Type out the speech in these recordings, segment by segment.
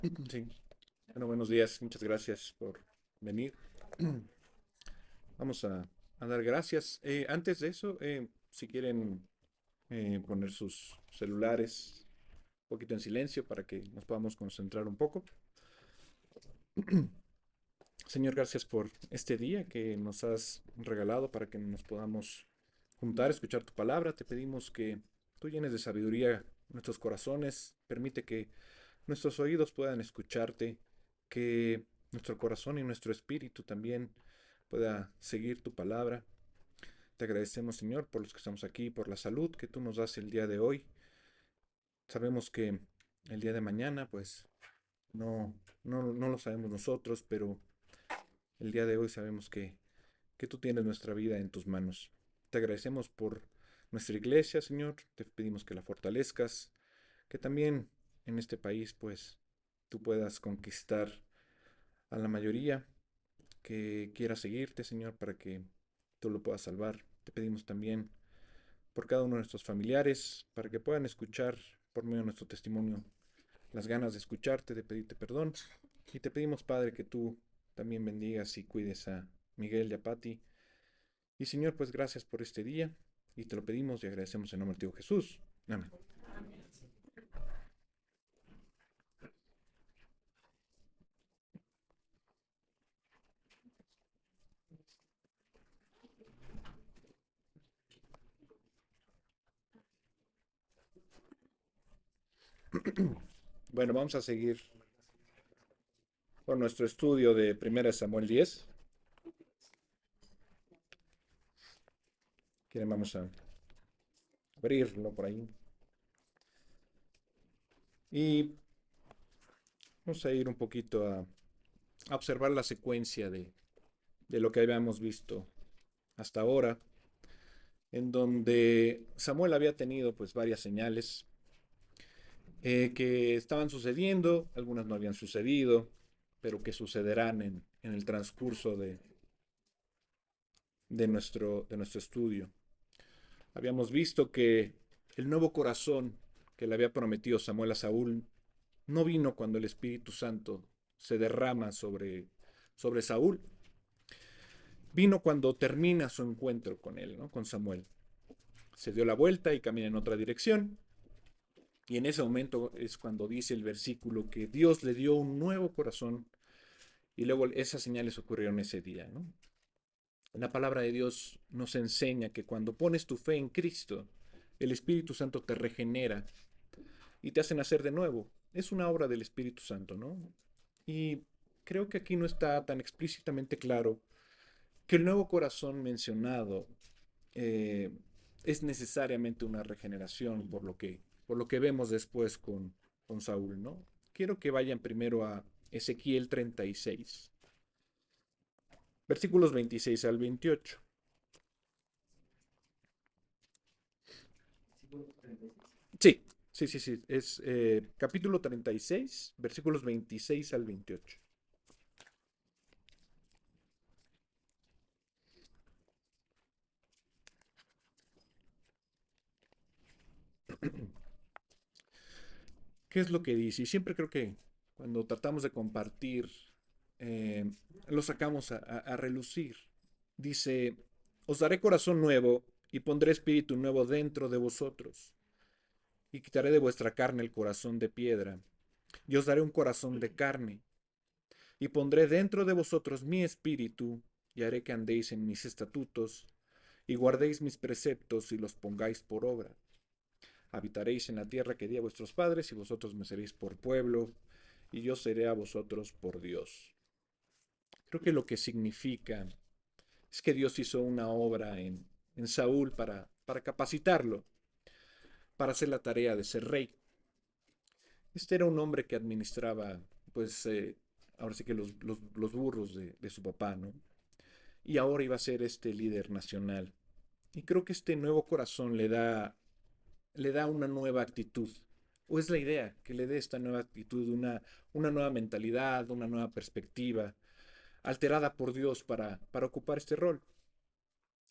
Sí. Bueno, buenos días. Muchas gracias por venir. Vamos a dar gracias. Antes de eso, si quieren poner sus celulares un poquito en silencio para que nos podamos concentrar un poco. Señor, gracias por este día que nos has regalado para que nos podamos juntar, escuchar tu palabra. Te pedimos que tú llenes de sabiduría nuestros corazones. Permite que nuestros oídos puedan escucharte, que nuestro corazón y nuestro espíritu también pueda seguir tu palabra. Te agradecemos, Señor, por los que estamos aquí, por la salud que tú nos das el día de hoy. Sabemos que el día de mañana, pues, no lo sabemos nosotros, pero el día de hoy sabemos que tú tienes nuestra vida en tus manos. Te agradecemos por nuestra iglesia, Señor. Te pedimos que la fortalezcas, que también en este país, pues, tú puedas conquistar a la mayoría que quiera seguirte, Señor, para que tú lo puedas salvar. Te pedimos también por cada uno de nuestros familiares, para que puedan escuchar por medio de nuestro testimonio las ganas de escucharte, de pedirte perdón. Y te pedimos, Padre, que tú también bendigas y cuides a Miguel y a Pati. Y Señor, pues gracias por este día y te lo pedimos y agradecemos en nombre de tu Hijo Jesús. Amén. Bueno, vamos a seguir con nuestro estudio de 1 Samuel 10. Que vamos a abrirlo por ahí. Y vamos a ir un poquito a observar la secuencia de lo que habíamos visto hasta ahora, en donde Samuel había tenido pues varias señales que estaban sucediendo, algunas no habían sucedido, pero que sucederán en el transcurso de nuestro estudio. Habíamos visto que el nuevo corazón que le había prometido Samuel a Saúl no vino cuando el Espíritu Santo se derrama sobre Saúl, vino cuando termina su encuentro con él, ¿no? Con Samuel. Se dio la vuelta y camina en otra dirección. Y en ese momento es cuando dice el versículo que Dios le dio un nuevo corazón y luego esas señales ocurrieron ese día, ¿no? La palabra de Dios nos enseña que cuando pones tu fe en Cristo, el Espíritu Santo te regenera y te hace nacer de nuevo. Es una obra del Espíritu Santo, ¿no? Y creo que aquí no está tan explícitamente claro que el nuevo corazón mencionado eh, es necesariamente una regeneración, por lo que vemos después con Saúl, ¿no? Quiero que vayan primero a Ezequiel 36, versículos 26 al 28. Sí, sí, sí, sí, es capítulo 36, versículos 26 al 28. ¿Qué es lo que dice? Y siempre creo que cuando tratamos de compartir, eh, lo sacamos a relucir. Dice, os daré corazón nuevo y pondré espíritu nuevo dentro de vosotros, y quitaré de vuestra carne el corazón de piedra, y os daré un corazón de carne, y pondré dentro de vosotros mi espíritu, y haré que andéis en mis estatutos, y guardéis mis preceptos y los pongáis por obra. Habitaréis en la tierra que di a vuestros padres, y vosotros me seréis por pueblo, y yo seré a vosotros por Dios. Creo que lo que significa es que Dios hizo una obra en Saúl para capacitarlo, para hacer la tarea de ser rey. Este era un hombre que administraba, pues, ahora sí que los burros de su papá, ¿no? Y ahora iba a ser este líder nacional. Y creo que este nuevo corazón le da una nueva actitud. O es la idea, que le dé esta nueva actitud, una nueva mentalidad, una nueva perspectiva, alterada por Dios para ocupar este rol.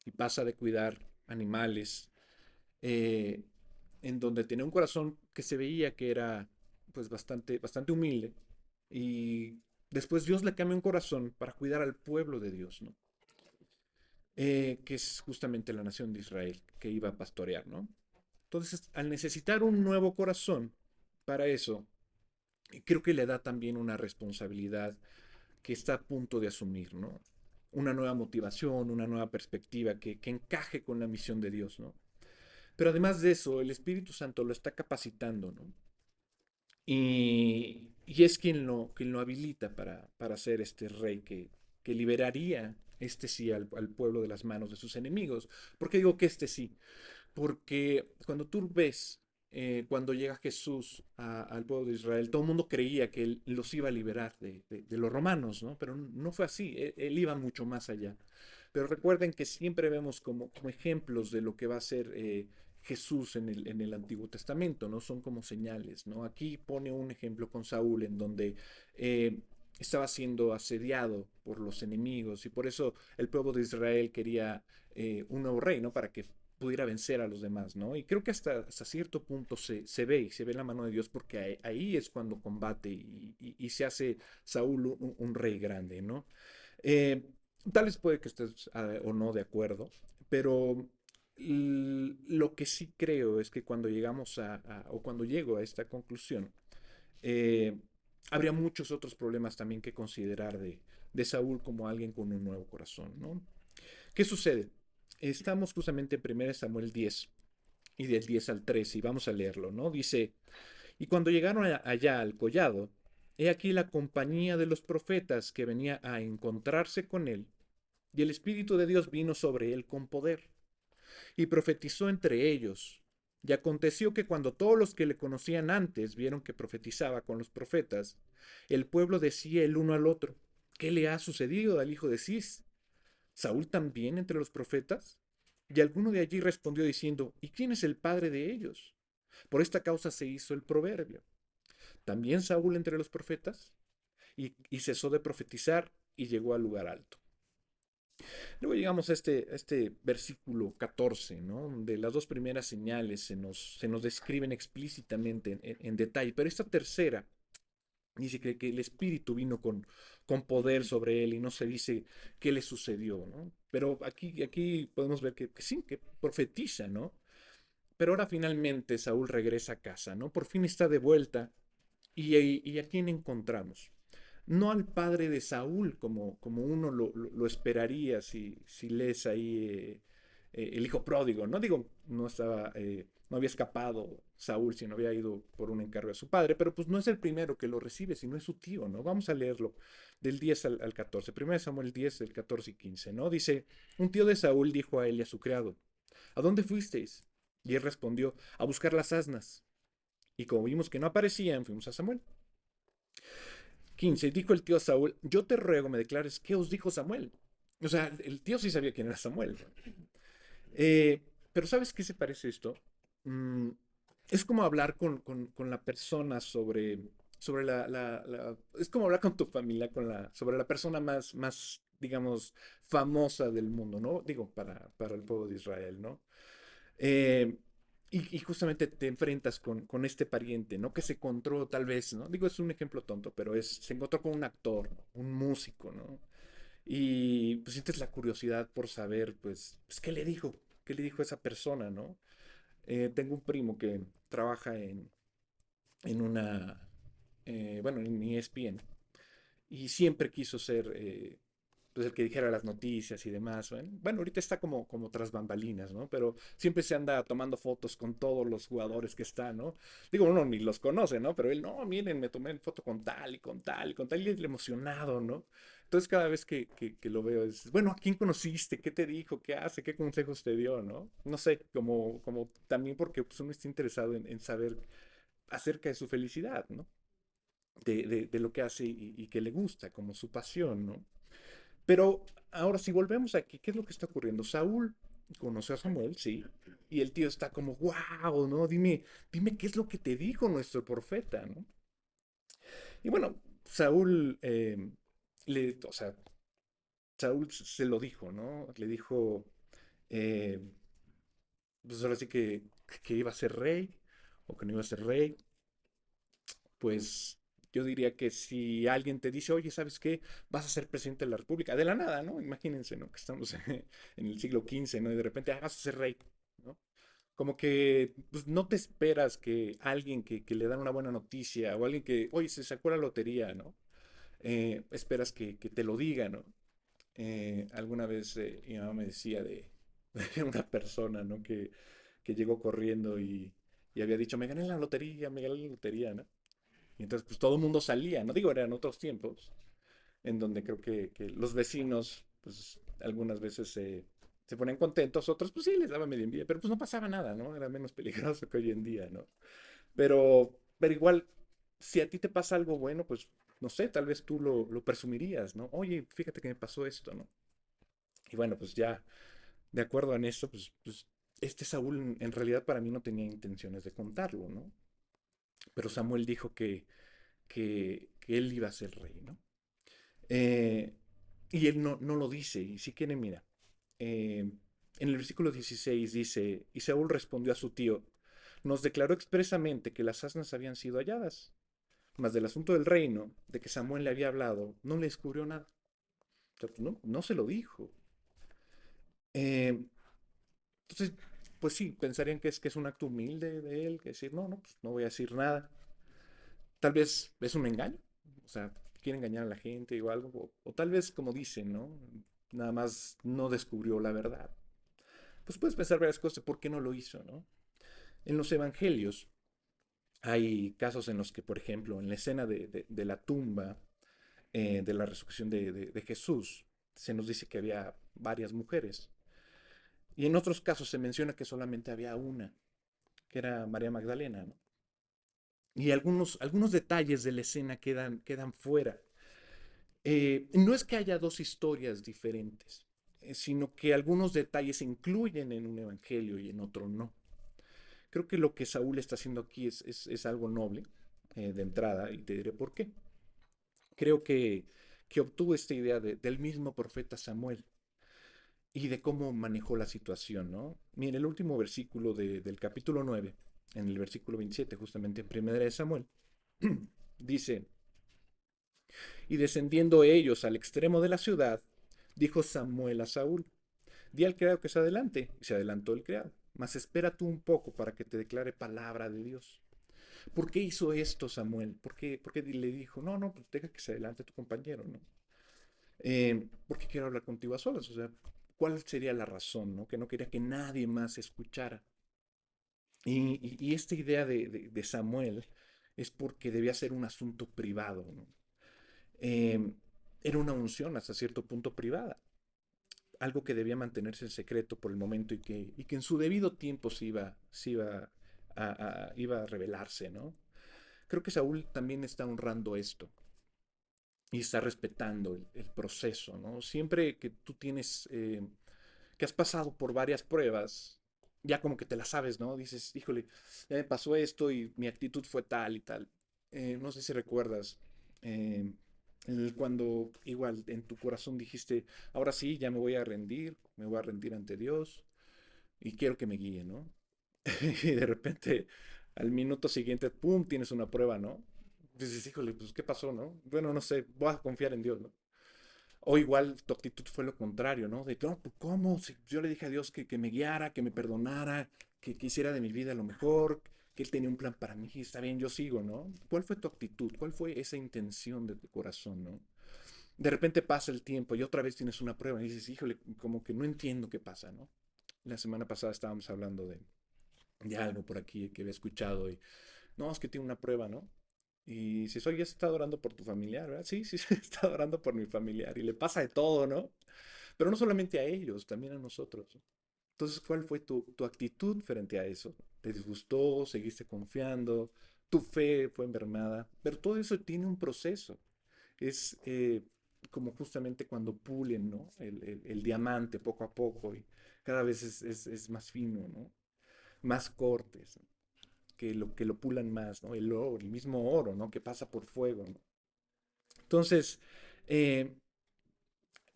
Y pasa de cuidar animales, eh, en donde tenía un corazón que se veía que era pues bastante, bastante humilde, Y después Dios le cambia un corazón para cuidar al pueblo de Dios, ¿no? Que es justamente la nación de Israel que iba a pastorear, ¿no? Entonces, al necesitar un nuevo corazón para eso, creo que le da también una responsabilidad que está a punto de asumir, ¿no? Una nueva motivación, una nueva perspectiva que encaje con la misión de Dios, ¿no? Pero además de eso, el Espíritu Santo lo está capacitando, ¿no? Y es quien lo habilita para ser este rey que liberaría, este sí, al pueblo de las manos de sus enemigos. ¿Por qué digo que este sí? Porque cuando tú ves, cuando llega Jesús al pueblo de Israel, todo el mundo creía que él los iba a liberar de los romanos, ¿no? Pero no fue así, él iba mucho más allá. Pero recuerden que siempre vemos como ejemplos de lo que va a ser Jesús en el Antiguo Testamento, ¿no? Son como señales, ¿no? Aquí pone un ejemplo con Saúl en donde estaba siendo asediado por los enemigos y por eso el pueblo de Israel quería un nuevo rey, ¿no? Para que pudiera vencer a los demás, ¿no? Y creo que hasta cierto punto se ve, y se ve la mano de Dios porque ahí es cuando combate y se hace Saúl un rey grande, ¿no? Eh, Tal vez puede que estés o no de acuerdo, pero lo que sí creo es que cuando llegamos o cuando llego a esta conclusión, eh, habría muchos otros problemas también que considerar de Saúl como alguien con un nuevo corazón, ¿no? ¿Qué sucede? Estamos justamente en 1 Samuel 10 y del 10 al 13 y vamos a leerlo, ¿no? Dice, y cuando llegaron allá al collado, he aquí la compañía de los profetas que venía a encontrarse con él, y el Espíritu de Dios vino sobre él con poder, y profetizó entre ellos. Y aconteció que cuando todos los que le conocían antes vieron que profetizaba con los profetas, el pueblo decía el uno al otro, ¿qué le ha sucedido al hijo de Cis? ¿Saúl también entre los profetas? Y alguno de allí respondió diciendo, ¿y quién es el padre de ellos? Por esta causa se hizo el proverbio. ¿También Saúl entre los profetas? Y cesó de profetizar y llegó al lugar alto. Luego llegamos a este versículo 14, ¿no? Donde las dos primeras señales se nos describen explícitamente en detalle, pero esta tercera dice que el Espíritu vino con poder sobre él y no se dice qué le sucedió, ¿no? Pero aquí podemos ver que sí, que profetiza, ¿no? Pero ahora finalmente Saúl regresa a casa, ¿no? Por fin está de vuelta. Y a quién encontramos? No al padre de Saúl, como uno lo esperaría si lees ahí el hijo pródigo, ¿no? Digo, no había escapado Saúl, sino había ido por un encargo de su padre, pero pues no es el primero que lo recibe, sino es su tío, ¿no? Vamos a leerlo del 10 al 14. Primero Samuel 10, del 14 y 15, ¿no? Dice, un tío de Saúl dijo a él y a su criado, ¿a dónde fuisteis? Y él respondió, a buscar las asnas. Y como vimos que no aparecían, fuimos a Samuel. 15. Dijo el tío a Saúl, yo te ruego me declares qué os dijo Samuel. O sea, el tío sí sabía quién era Samuel. Eh, pero ¿sabes qué se parece esto? Mm, es como hablar con la persona sobre es como hablar con tu familia sobre la persona más, digamos, famosa del mundo, ¿no? Digo, para el pueblo de Israel, ¿no? Eh, y justamente te enfrentas con este pariente, ¿no? Que se encontró tal vez, ¿no? Digo, es un ejemplo tonto, pero se encontró con un actor, ¿no? Un músico, ¿no? Y pues sientes la curiosidad por saber, pues qué le dijo esa persona, ¿no? Tengo un primo que trabaja en una, bueno, en ESPN, y siempre quiso ser pues el que dijera las noticias y demás. Bueno, ahorita está como tras bambalinas, ¿no? Pero siempre se anda tomando fotos con todos los jugadores que están, ¿no? Digo, uno ni los conoce, ¿no? Pero él, no, miren, me tomé foto con tal y con tal y con tal, y él emocionado, ¿no? Entonces cada vez que lo veo es, bueno, ¿a quién conociste? ¿Qué te dijo? ¿Qué hace? ¿Qué consejos te dio? ¿No? No sé, como también porque pues, uno está interesado en saber acerca de su felicidad, ¿no? De lo que hace y que le gusta, como su pasión, ¿no? Pero ahora, si volvemos aquí, ¿qué es lo que está ocurriendo? Saúl conoce a Samuel, sí, y el tío está como, wow, ¿no? Dime qué es lo que te dijo nuestro profeta, ¿no? Y bueno, Saúl, o sea, Saúl se lo dijo, ¿no? Le dijo, eh, pues ahora sí que iba a ser rey, o que no iba a ser rey, pues Yo diría que si alguien te dice, oye, ¿sabes qué? Vas a ser presidente de la República, de la nada, ¿no? Imagínense, ¿no? Que estamos en el siglo XV, ¿no? Y de repente, vas a ser rey, ¿no? Como que pues, no te esperas que alguien que le dan una buena noticia o alguien que, oye, se sacó la lotería, ¿no? Esperas que te lo diga, ¿no? Alguna vez mi mamá me decía de una persona, ¿no? Que llegó corriendo y había dicho, me gané la lotería, me gané la lotería, ¿no? Y entonces, pues todo el mundo salía, no digo, eran otros tiempos, en donde creo que los vecinos, pues algunas veces se ponían contentos, otros, pues sí, les daba medio envidia, pero pues no pasaba nada, ¿no? Era menos peligroso que hoy en día, ¿no? Pero igual, si a ti te pasa algo bueno, pues, no sé, tal vez tú lo presumirías, ¿no? Oye, fíjate que me pasó esto, ¿no? Y bueno, pues ya, de acuerdo en esto, pues este Saúl en realidad para mí no tenía intenciones de contarlo, ¿no? Pero Samuel dijo que él iba a ser rey, ¿no? Eh, y él no lo dice, y si quieren, mira, en el versículo 16 dice, y Saúl respondió a su tío, nos declaró expresamente que las asnas habían sido halladas, mas del asunto del reino, de que Samuel le había hablado, no le descubrió nada. O sea, pues, no se lo dijo. Eh, entonces, pues sí, pensarían que es un acto humilde de él, que decir, no, pues no voy a decir nada. Tal vez es un engaño, o sea, quiere engañar a la gente o algo, o tal vez, como dicen, ¿no? Nada más no descubrió la verdad. Pues puedes pensar varias cosas de por qué no lo hizo, ¿no? En los evangelios hay casos en los que, por ejemplo, en la escena de la tumba, de la resurrección de Jesús, se nos dice que había varias mujeres. Y en otros casos se menciona que solamente había una, que era María Magdalena, ¿no? Y algunos detalles de la escena quedan fuera. No es que haya dos historias diferentes, sino que algunos detalles se incluyen en un evangelio y en otro no. Creo que lo que Saúl está haciendo aquí es algo noble de entrada y te diré por qué. Creo que obtuvo esta idea del mismo profeta Samuel y de cómo manejó la situación, ¿no? Mira, el último versículo del capítulo 9, en el versículo 27, justamente en primera de Samuel, dice, y descendiendo ellos al extremo de la ciudad, dijo Samuel a Saúl, di al criado que se adelante. Y se adelantó el criado. Mas espera tú un poco para que te declare palabra de Dios. ¿Por qué hizo esto Samuel? ¿Por qué le dijo, no, pues deja que se adelante tu compañero, ¿no? Porque quiero hablar contigo a solas. O sea, ¿cuál sería la razón, no? Que no quería que nadie más escuchara. Y esta idea de Samuel es porque debía ser un asunto privado, ¿no? Eh, Era una unción hasta cierto punto privada, algo que debía mantenerse en secreto por el momento y que en su debido tiempo iba a revelarse, ¿no? Creo que Saúl también está honrando esto y está respetando el proceso, ¿no? Siempre que tú tienes, que has pasado por varias pruebas, ya como que te la sabes, ¿no? Dices, híjole, ya me pasó esto y mi actitud fue tal y tal. No sé si recuerdas, eh, cuando igual en tu corazón dijiste, ahora sí, ya me voy a rendir ante Dios y quiero que me guíe, ¿no? Y de repente, al minuto siguiente, ¡pum!, tienes una prueba, ¿no? Dices, híjole, pues, ¿qué pasó, no? Bueno, no sé, voy a confiar en Dios, ¿no? O igual tu actitud fue lo contrario, ¿no? De, no, pues, ¿cómo? Si yo le dije a Dios que me guiara, que me perdonara, que hiciera de mi vida lo mejor, que Él tenía un plan para mí, está bien, yo sigo, ¿no? ¿Cuál fue tu actitud? ¿Cuál fue esa intención de tu corazón, ¿no? De repente pasa el tiempo y otra vez tienes una prueba y dices, híjole, como que no entiendo qué pasa, ¿no? La semana pasada estábamos hablando de algo por aquí que había escuchado y, no, es que tiene una prueba, ¿no? Y si soy, ya se está orando por tu familiar, ¿verdad? Sí, sí, se está orando por mi familiar y le pasa de todo, ¿no? Pero no solamente a ellos, también a nosotros. Entonces, ¿cuál fue tu actitud frente a eso? ¿Te disgustó? ¿Seguiste confiando? ¿Tu fe fue enfermada? Pero todo eso tiene un proceso. Es como justamente cuando pulen, ¿no? El diamante poco a poco y cada vez es más fino, ¿no? Más cortes, ¿no? Que lo pulan más, ¿no? El oro, el mismo oro, ¿no? Que pasa por fuego, ¿no? Entonces, eh,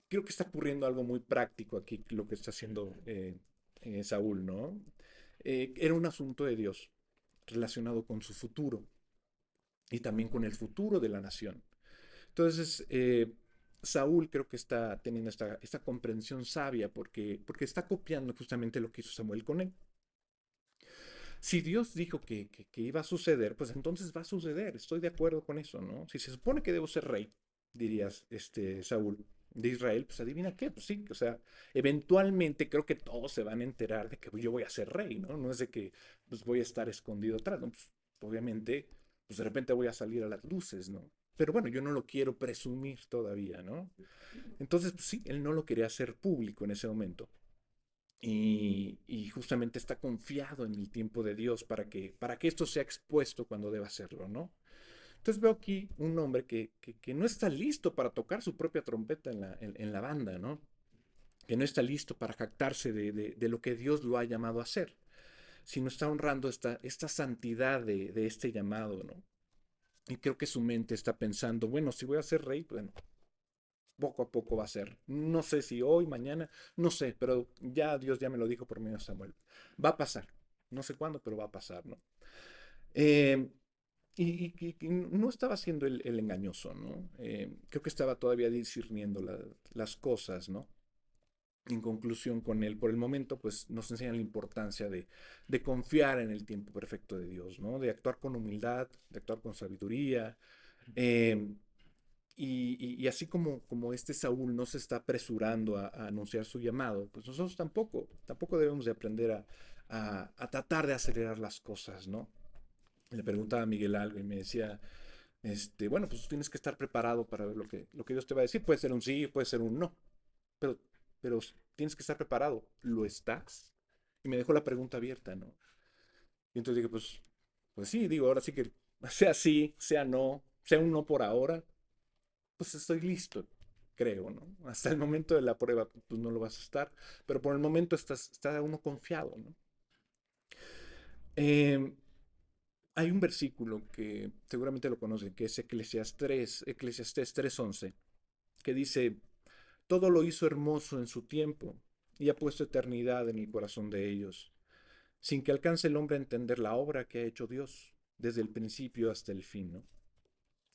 creo que está ocurriendo algo muy práctico aquí, lo que está haciendo Saúl, ¿no? Era un asunto de Dios relacionado con su futuro. y también con el futuro de la nación. Entonces, Saúl creo que está teniendo esta comprensión sabia porque está copiando justamente lo que hizo Samuel con él. Si Dios dijo que iba a suceder, pues entonces va a suceder. Estoy de acuerdo con eso, ¿no? Si se supone que debo ser rey, dirías, Saúl, de Israel, pues adivina qué, pues sí, o sea, eventualmente creo que todos se van a enterar de que yo voy a ser rey, ¿no? No es de que pues voy a estar escondido atrás, ¿no? Pues obviamente, pues de repente voy a salir a las luces, ¿no? Pero bueno, yo no lo quiero presumir todavía, ¿no? Entonces, pues sí, él no lo quería hacer público en ese momento. Y justamente está confiado en el tiempo de Dios para que esto sea expuesto cuando deba hacerlo, ¿no? Entonces veo aquí un hombre que no está listo para tocar su propia trompeta en la banda, ¿no? Que no está listo para jactarse de lo que Dios lo ha llamado a hacer, sino está honrando esta santidad de este llamado, ¿no? Y creo que su mente está pensando, bueno, si voy a ser rey, bueno, poco a poco va a ser. No sé si hoy, mañana, no sé, pero ya Dios ya me lo dijo por medio de Samuel. Va a pasar. No sé cuándo, pero va a pasar, ¿no? Eh, y no estaba siendo el engañoso, ¿no? Creo que estaba todavía discerniendo las cosas, ¿no? En conclusión con él, por el momento, pues nos enseña la importancia de confiar en el tiempo perfecto de Dios, ¿no? De actuar con humildad, de actuar con sabiduría, eh, y así como este Saúl no se está apresurando a anunciar su llamado, pues nosotros tampoco debemos de aprender a tratar de acelerar las cosas, ¿no? Le preguntaba a Miguel algo y me decía, bueno, pues tienes que estar preparado para ver lo que Dios te va a decir. Puede ser un sí, puede ser un no, pero, pero tienes que estar preparado. ¿Lo estás? Y me dejó la pregunta abierta, ¿no? Y entonces dije, pues sí, digo, ahora sí que sea sí, sea no, sea un no por ahora, pues estoy listo, creo, ¿no? Hasta el momento de la prueba, pues no lo vas a estar, pero por el momento está uno confiado, ¿no? Eh, Hay un versículo que seguramente lo conocen, que es Eclesiastés 3:11, que dice, todo lo hizo hermoso en su tiempo y ha puesto eternidad en el corazón de ellos, sin que alcance el hombre a entender la obra que ha hecho Dios, desde el principio hasta el fin, ¿no?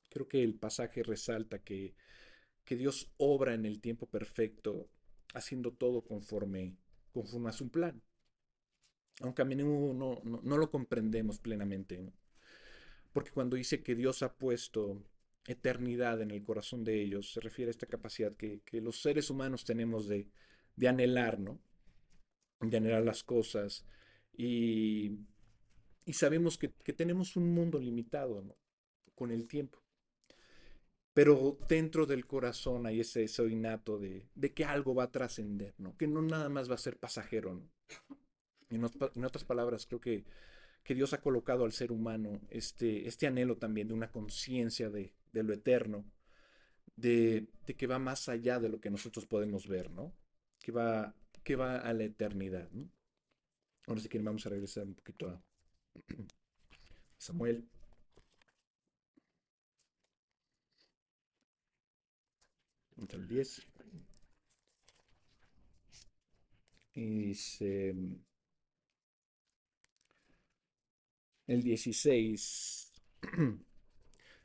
Creo que el pasaje resalta que Dios obra en el tiempo perfecto, haciendo todo conforme a su plan, aunque a menudo no lo comprendemos plenamente, ¿no? Porque cuando dice que Dios ha puesto eternidad en el corazón de ellos, se refiere a esta capacidad que los seres humanos tenemos de anhelar, ¿no? De anhelar las cosas y, y sabemos que tenemos un mundo limitado, ¿no? Con el tiempo. Pero dentro del corazón hay ese deseo innato de que algo va a trascender, ¿no? Que no nada más va a ser pasajero, ¿no? En otras palabras, creo que Dios ha colocado al ser humano este anhelo también de una conciencia de lo eterno, de que va más allá de lo que nosotros podemos ver, ¿no? Que va, que va a la eternidad, ¿no? Ahora sí que vamos a regresar un poquito a Samuel, el 10, y dice el 16.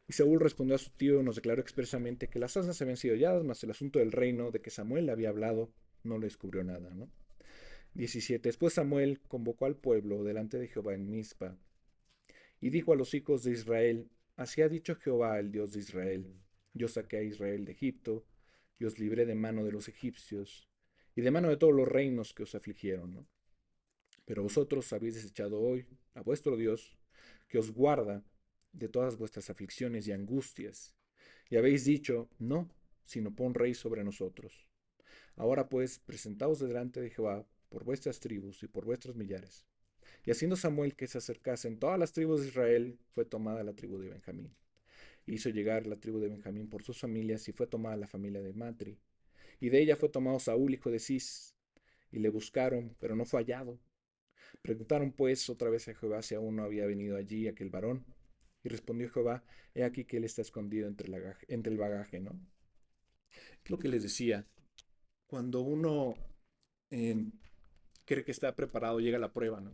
Y Saúl respondió a su tío y nos declaró expresamente que las asnas habían sido halladas, mas el asunto del reino de que Samuel le había hablado no le descubrió nada, ¿no? 17. Después Samuel convocó al pueblo delante de Jehová en Mizpa y dijo a los hijos de Israel, así ha dicho Jehová, el Dios de Israel, yo saqué a Israel de Egipto y os libré de mano de los egipcios y de mano de todos los reinos que os afligieron, ¿no? Pero vosotros habéis desechado hoy a vuestro Dios, que os guarda de todas vuestras aflicciones y angustias, y habéis dicho, no, sino pon rey sobre nosotros. Ahora pues, presentaos delante de Jehová por vuestras tribus y por vuestros millares. Y haciendo Samuel que se acercasen todas las tribus de Israel, fue tomada la tribu de Benjamín. Hizo llegar la tribu de Benjamín por sus familias y fue tomada la familia de Matri. Y de ella fue tomado Saúl, hijo de Cis. Y le buscaron, pero no fue hallado. Preguntaron pues otra vez a Jehová si aún no había venido allí aquel varón. Y respondió Jehová, he aquí que él está escondido entre el bagaje, ¿no? Es lo que les decía. Cuando uno eh, cree que está preparado, llega la prueba, ¿no?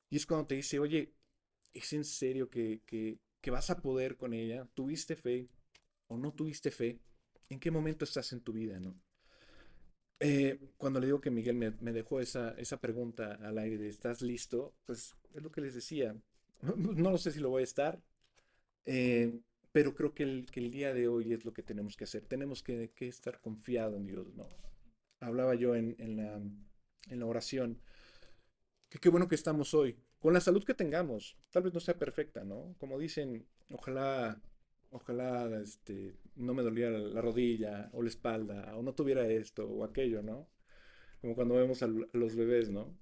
Y es cuando te dice, oye, ¿es en serio que que vas a poder con ella, tuviste fe o no tuviste fe, ¿en qué momento estás en tu vida, no? Cuando le digo que Miguel me dejó esa pregunta al aire de ¿estás listo? Pues es lo que les decía. No lo sé si lo voy a estar, eh, pero creo que el día de hoy es lo que tenemos que hacer. Tenemos que estar confiados en Dios, ¿no? Hablaba yo en la oración, que qué bueno que estamos hoy, con la salud que tengamos. Tal vez no sea perfecta, ¿no? Como dicen, ojalá no me doliera la rodilla o la espalda, o no tuviera esto o aquello, ¿no? Como cuando vemos a los bebés, ¿no?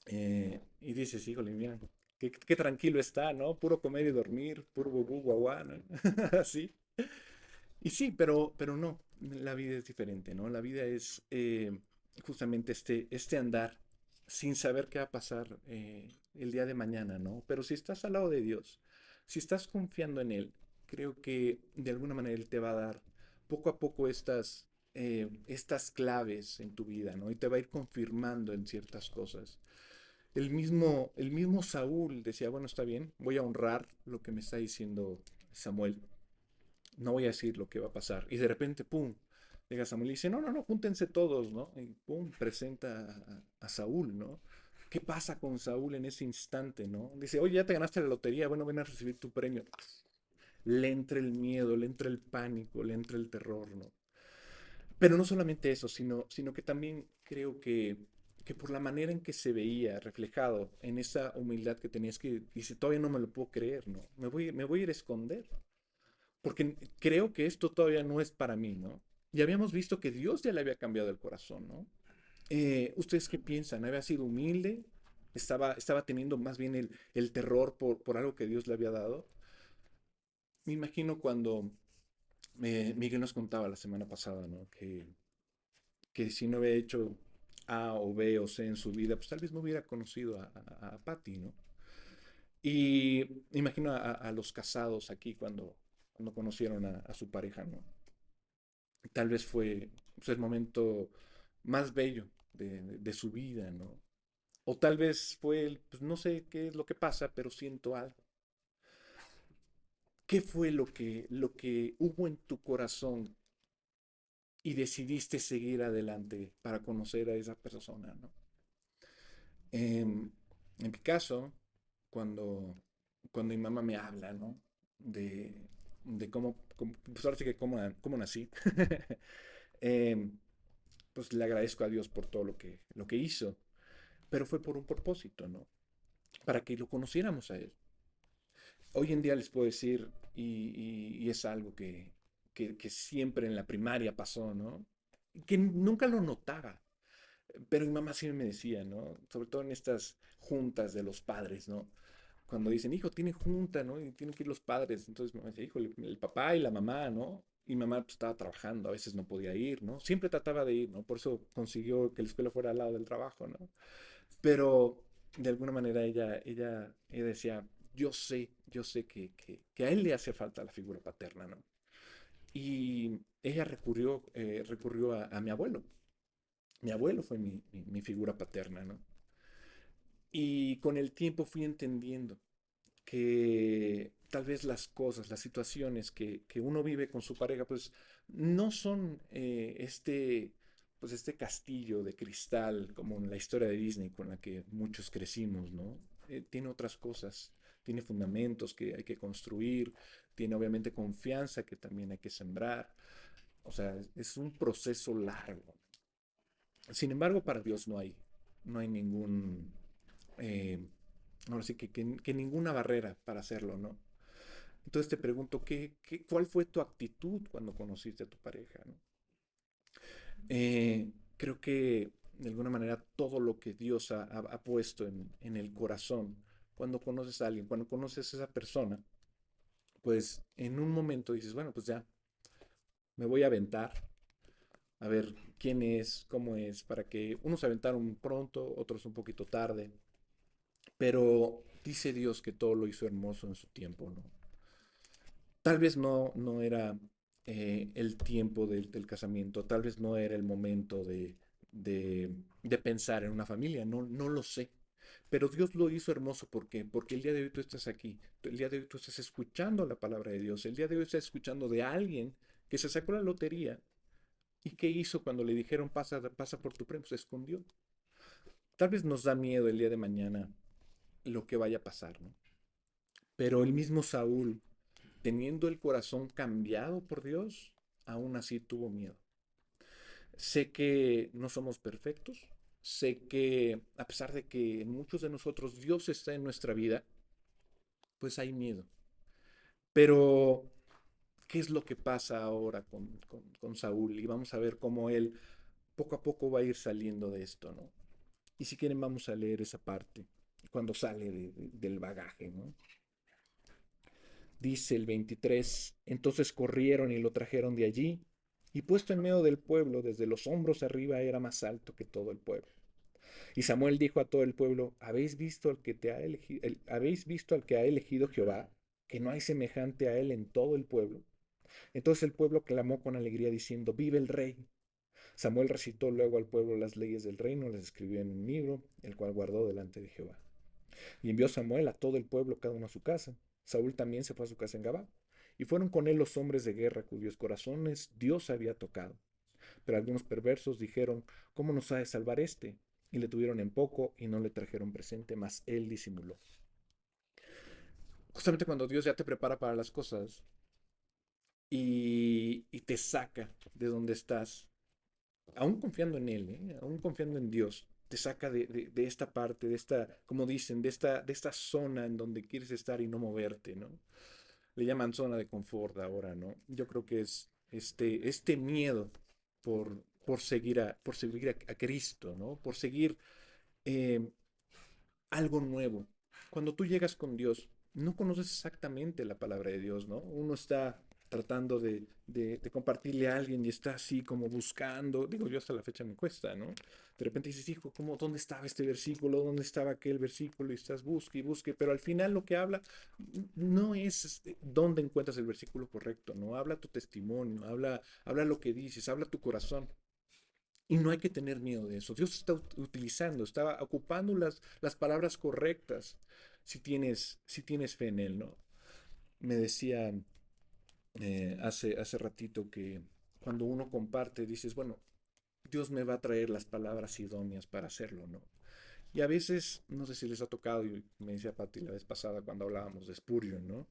Y dices, híjole, mira, qué tranquilo está, ¿no? Puro comer y dormir, puro bubú, guaguá, ¿no? Así. Y sí, pero no, la vida es diferente, ¿no? La vida es justamente este andar sin saber qué va a pasar el día de mañana, ¿no? Pero si estás al lado de Dios, si estás confiando en Él, creo que de alguna manera Él te va a dar poco a poco estas claves en tu vida, ¿no? Y te va a ir confirmando en ciertas cosas. El mismo Saúl decía, bueno, está bien, voy a honrar lo que me está diciendo Samuel, no voy a decir lo que va a pasar. Y de repente, pum, llega Samuel y dice, no, júntense todos, ¿no? Y pum, presenta a Saúl, ¿no? ¿Qué pasa con Saúl en ese instante, ¿no? Dice, oye, ya te ganaste la lotería, bueno, ven a recibir tu premio. Le entra el miedo, le entra el pánico, le entra el terror, ¿no? Pero no solamente eso, sino que también creo que por la manera en que se veía reflejado en esa humildad que tenías que, dice, todavía no me lo puedo creer, ¿no? Me voy a ir a esconder porque creo que esto todavía no es para mí, ¿no? Y habíamos visto que Dios ya le había cambiado el corazón, ¿no? ¿Ustedes qué piensan? ¿Había sido humilde? ¿Estaba teniendo más bien el terror por algo que Dios le había dado? Me imagino cuando Miguel nos contaba la semana pasada, ¿no? Que si no había hecho A o B o C en su vida, pues tal vez no hubiera conocido a Patty, ¿no? Y imagino a los casados aquí cuando conocieron a su pareja, ¿no? Tal vez fue pues, el momento más bello de su vida, ¿no? O tal vez fue pues no sé qué es lo que pasa, pero siento algo. ¿Qué fue lo que hubo en tu corazón y decidiste seguir adelante para conocer a esa persona, ¿no? En mi caso, cuando, cuando mi mamá me habla, ¿no? De, de pues ahora sí que cómo nací. Em, pues le agradezco a Dios por todo lo que hizo, pero fue por un propósito, ¿no? Para que lo conociéramos a Él. Hoy en día les puedo decir, y es algo que siempre en la primaria pasó, ¿no? Que nunca lo notaba, pero mi mamá siempre me decía, ¿no? Sobre todo en estas juntas de los padres, ¿no? Cuando dicen, hijo, tiene junta, ¿no? Y tienen que ir los padres. Entonces me decía, hijo, el papá y la mamá, ¿no? Y mamá pues, estaba trabajando, a veces no podía ir, ¿no? Siempre trataba de ir, ¿no? Por eso consiguió que la escuela fuera al lado del trabajo, ¿no? Pero de alguna manera ella decía, yo sé que a él le hace falta la figura paterna, ¿no? Y ella recurrió a mi abuelo. Mi abuelo fue mi figura paterna, ¿no? Y con el tiempo fui entendiendo que tal vez las cosas, las situaciones que uno vive con su pareja, pues no son pues este castillo de cristal como en la historia de Disney con la que muchos crecimos, ¿no? Tiene otras cosas, tiene fundamentos que hay que construir, tiene obviamente confianza que también hay que sembrar, o sea, es un proceso largo. Sin embargo, para Dios no hay ningún, eh, ahora sí que ninguna barrera para hacerlo, ¿no? Entonces te pregunto, ¿cuál fue tu actitud cuando conociste a tu pareja, ¿no? Creo que de alguna manera todo lo que Dios ha puesto en el corazón, cuando conoces a alguien, cuando conoces a esa persona, pues en un momento dices, bueno, pues ya, me voy a aventar, a ver quién es, cómo es, para que unos se aventaron pronto, otros un poquito tarde, pero dice Dios que todo lo hizo hermoso en su tiempo, ¿no? Tal vez no era el tiempo del casamiento, tal vez no era el momento de pensar en una familia, no lo sé. Pero Dios lo hizo hermoso. ¿Por qué? Porque el día de hoy tú estás aquí. El día de hoy tú estás escuchando la palabra de Dios. El día de hoy estás escuchando de alguien que se sacó la lotería. ¿Y qué hizo cuando le dijeron pasa, pasa por tu premio? Se escondió. Tal vez nos da miedo el día de mañana lo que vaya a pasar, ¿no? Pero el mismo Saúl, teniendo el corazón cambiado por Dios, aún así tuvo miedo. Sé que no somos perfectos, sé que a pesar de que en muchos de nosotros Dios está en nuestra vida, pues hay miedo. Pero, ¿qué es lo que pasa ahora con Saúl? Y vamos a ver cómo él poco a poco va a ir saliendo de esto, ¿no? Y si quieren vamos a leer esa parte, cuando sale del bagaje, ¿no? Dice el 23, entonces corrieron y lo trajeron de allí, y puesto en medio del pueblo, desde los hombros arriba era más alto que todo el pueblo. Y Samuel dijo a todo el pueblo, ¿habéis visto al que te ha elegido, habéis visto al que ha elegido Jehová, que no hay semejante a él en todo el pueblo? Entonces el pueblo clamó con alegría diciendo, vive el rey. Samuel recitó luego al pueblo las leyes del reino, las escribió en un libro, el cual guardó delante de Jehová. Y envió Samuel a todo el pueblo, cada uno a su casa. Saúl también se fue a su casa en Gabá. Y fueron con él los hombres de guerra cuyos corazones Dios había tocado. Pero algunos perversos dijeron, ¿cómo nos ha de salvar este? Y le tuvieron en poco y no le trajeron presente, mas él disimuló. Justamente cuando Dios ya te prepara para las cosas y te saca de donde estás, aún confiando en Él, aún confiando en Dios, te saca de esta parte, de esta, como dicen, de esta zona en donde quieres estar y no moverte, ¿no? Le llaman zona de confort ahora, ¿no? Yo creo que es este miedo por seguir a Cristo, ¿no? Por seguir eh, algo nuevo. Cuando tú llegas con Dios, no conoces exactamente la palabra de Dios, ¿no? Uno está tratando de compartirle a alguien y está así como buscando, digo yo hasta la fecha me cuesta, ¿no? De repente dices, hijo, ¿dónde estaba este versículo? ¿Dónde estaba aquel versículo? Y estás busque y busque, pero al final lo que habla no es dónde encuentras el versículo correcto, ¿no? Habla tu testimonio, habla lo que dices, habla tu corazón. Y no hay que tener miedo de eso. Dios está utilizando, está ocupando las palabras correctas si tienes fe en Él, ¿no? Me decía hace ratito que cuando uno comparte, dices, bueno, Dios me va a traer las palabras idóneas para hacerlo, ¿no? Y a veces, no sé si les ha tocado, y me decía Pati la vez pasada cuando hablábamos de Spurgeon, ¿no?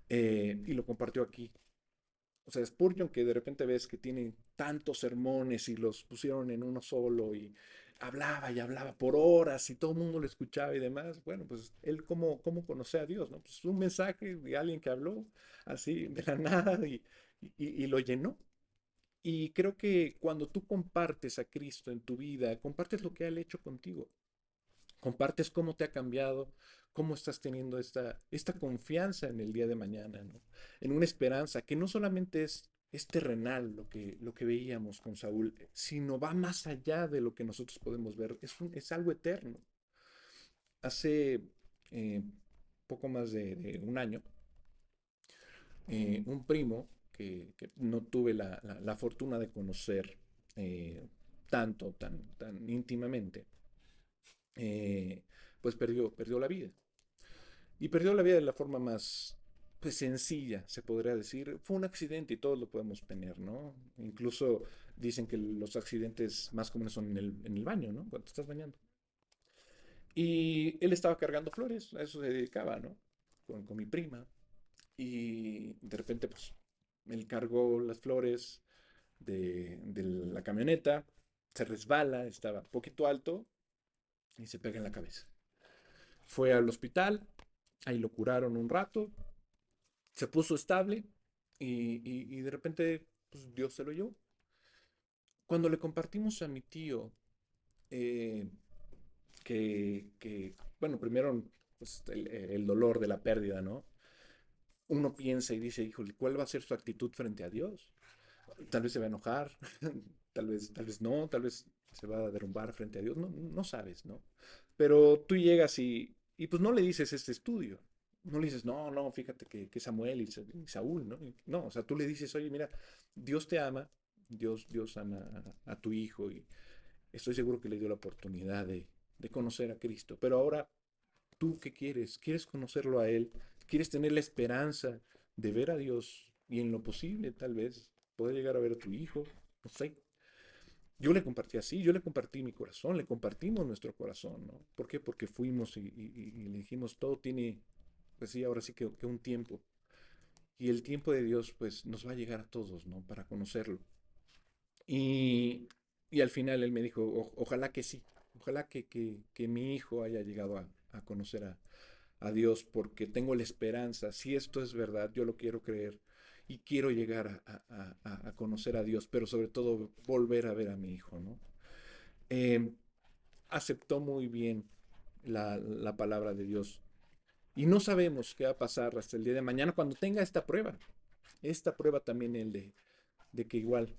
Y lo compartió aquí. O sea, Spurgeon, que de repente ves que tiene tantos sermones y los pusieron en uno solo y hablaba y hablaba por horas y todo el mundo lo escuchaba y demás. Bueno, pues él cómo conoce a Dios, ¿no? Pues un mensaje de alguien que habló así de la nada y lo llenó. Y creo que cuando tú compartes a Cristo en tu vida, compartes lo que Él ha hecho contigo. Compartes cómo te ha cambiado, cómo estás teniendo esta confianza en el día de mañana, ¿no? En una esperanza que no solamente es terrenal lo que veíamos con Saúl, sino va más allá de lo que nosotros podemos ver, es algo eterno. Hace eh, poco más de un año, un primo que no tuve la fortuna de conocer tanto, tan íntimamente, eh, pues perdió la vida. Y perdió la vida de la forma más, pues, sencilla, se podría decir. Fue un accidente y todos lo podemos tener, ¿no? Incluso dicen que los accidentes más comunes son en el baño, ¿no? Cuando te estás bañando. Y él estaba cargando flores, a eso se dedicaba, ¿no? Con mi prima. Y de repente, pues, él cargó las flores de la camioneta, se resbala, estaba un poquito alto y se pega en la cabeza. Fue al hospital, ahí lo curaron un rato, se puso estable y de repente pues, Dios se lo llevó. Cuando le compartimos a mi tío eh, bueno, primero pues, el dolor de la pérdida, ¿no? Uno piensa y dice, híjole, ¿cuál va a ser su actitud frente a Dios? Tal vez se va a enojar, tal vez no, tal vez se va a derrumbar frente a Dios, no, no sabes, ¿no? Pero tú llegas y pues no le dices este estudio, no le dices, no, no, fíjate que Samuel y Saúl, ¿no? No, o sea, tú le dices, oye, mira, Dios te ama, Dios ama a tu hijo y estoy seguro que le dio la oportunidad de conocer a Cristo. Pero ahora, ¿tú qué quieres? ¿Quieres conocerlo a Él? ¿Quieres tener la esperanza de ver a Dios y en lo posible, tal vez, poder llegar a ver a tu hijo? No sé. Yo le compartí así, yo le compartí mi corazón, le compartimos nuestro corazón, ¿no? ¿Por qué? Porque fuimos y le dijimos, todo tiene, pues sí, ahora sí que un tiempo. Y el tiempo de Dios, pues, nos va a llegar a todos, ¿no? Para conocerlo. Y, y al final él me dijo, ojalá que sí, ojalá que mi hijo haya llegado a conocer a Dios, porque tengo la esperanza, si esto es verdad, yo lo quiero creer y quiero llegar a conocer a Dios, pero sobre todo volver a ver a mi hijo, ¿no? Eh, Aceptó muy bien la palabra de Dios. Y no sabemos qué va a pasar hasta el día de mañana cuando tenga esta prueba. Esta prueba también el de que igual,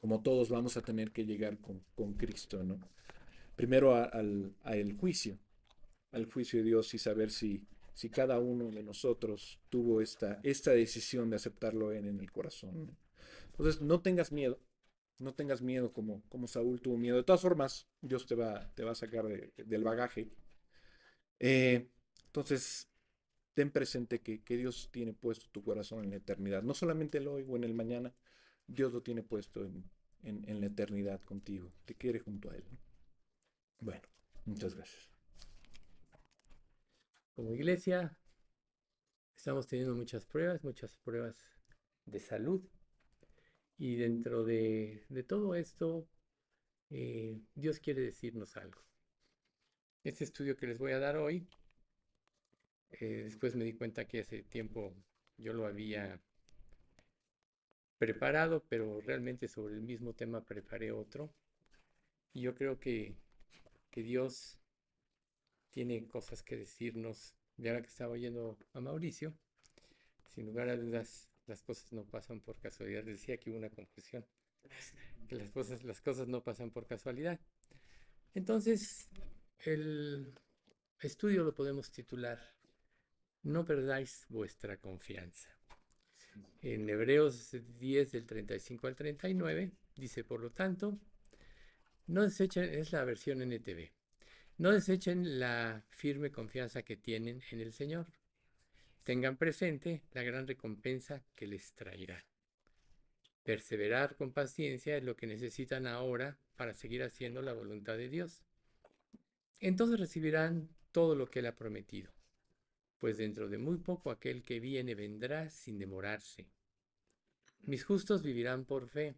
como todos, vamos a tener que llegar con Cristo, ¿no? Primero al juicio de Dios y saber si cada uno de nosotros tuvo esta decisión de aceptarlo en el corazón, ¿no? Entonces, no tengas miedo, no tengas miedo como Saúl tuvo miedo. De todas formas, Dios te va a sacar del bagaje. Entonces, ten presente que Dios tiene puesto tu corazón en la eternidad. No solamente el hoy o en el mañana, Dios lo tiene puesto en la eternidad contigo. Te quiere junto a Él, ¿no? Bueno, muchas gracias. Como iglesia estamos teniendo muchas pruebas de salud y dentro de todo esto Dios quiere decirnos algo. Este estudio que les voy a dar hoy, después me di cuenta que hace tiempo yo lo había preparado, pero realmente sobre el mismo tema preparé otro. Y yo creo que Dios tiene cosas que decirnos. Y ahora que estaba oyendo a Mauricio, sin lugar a dudas, las cosas no pasan por casualidad. Decía que hubo una confusión, que las cosas no pasan por casualidad. Entonces, el estudio lo podemos titular No perdáis vuestra confianza. En Hebreos 10 del 35 al 39 dice, por lo tanto, no desechen, es la versión NTV, no desechen la firme confianza que tienen en el Señor. Tengan presente la gran recompensa que les traerá. Perseverar con paciencia es lo que necesitan ahora para seguir haciendo la voluntad de Dios. Entonces recibirán todo lo que Él ha prometido, pues dentro de muy poco aquel que viene vendrá sin demorarse. Mis justos vivirán por fe,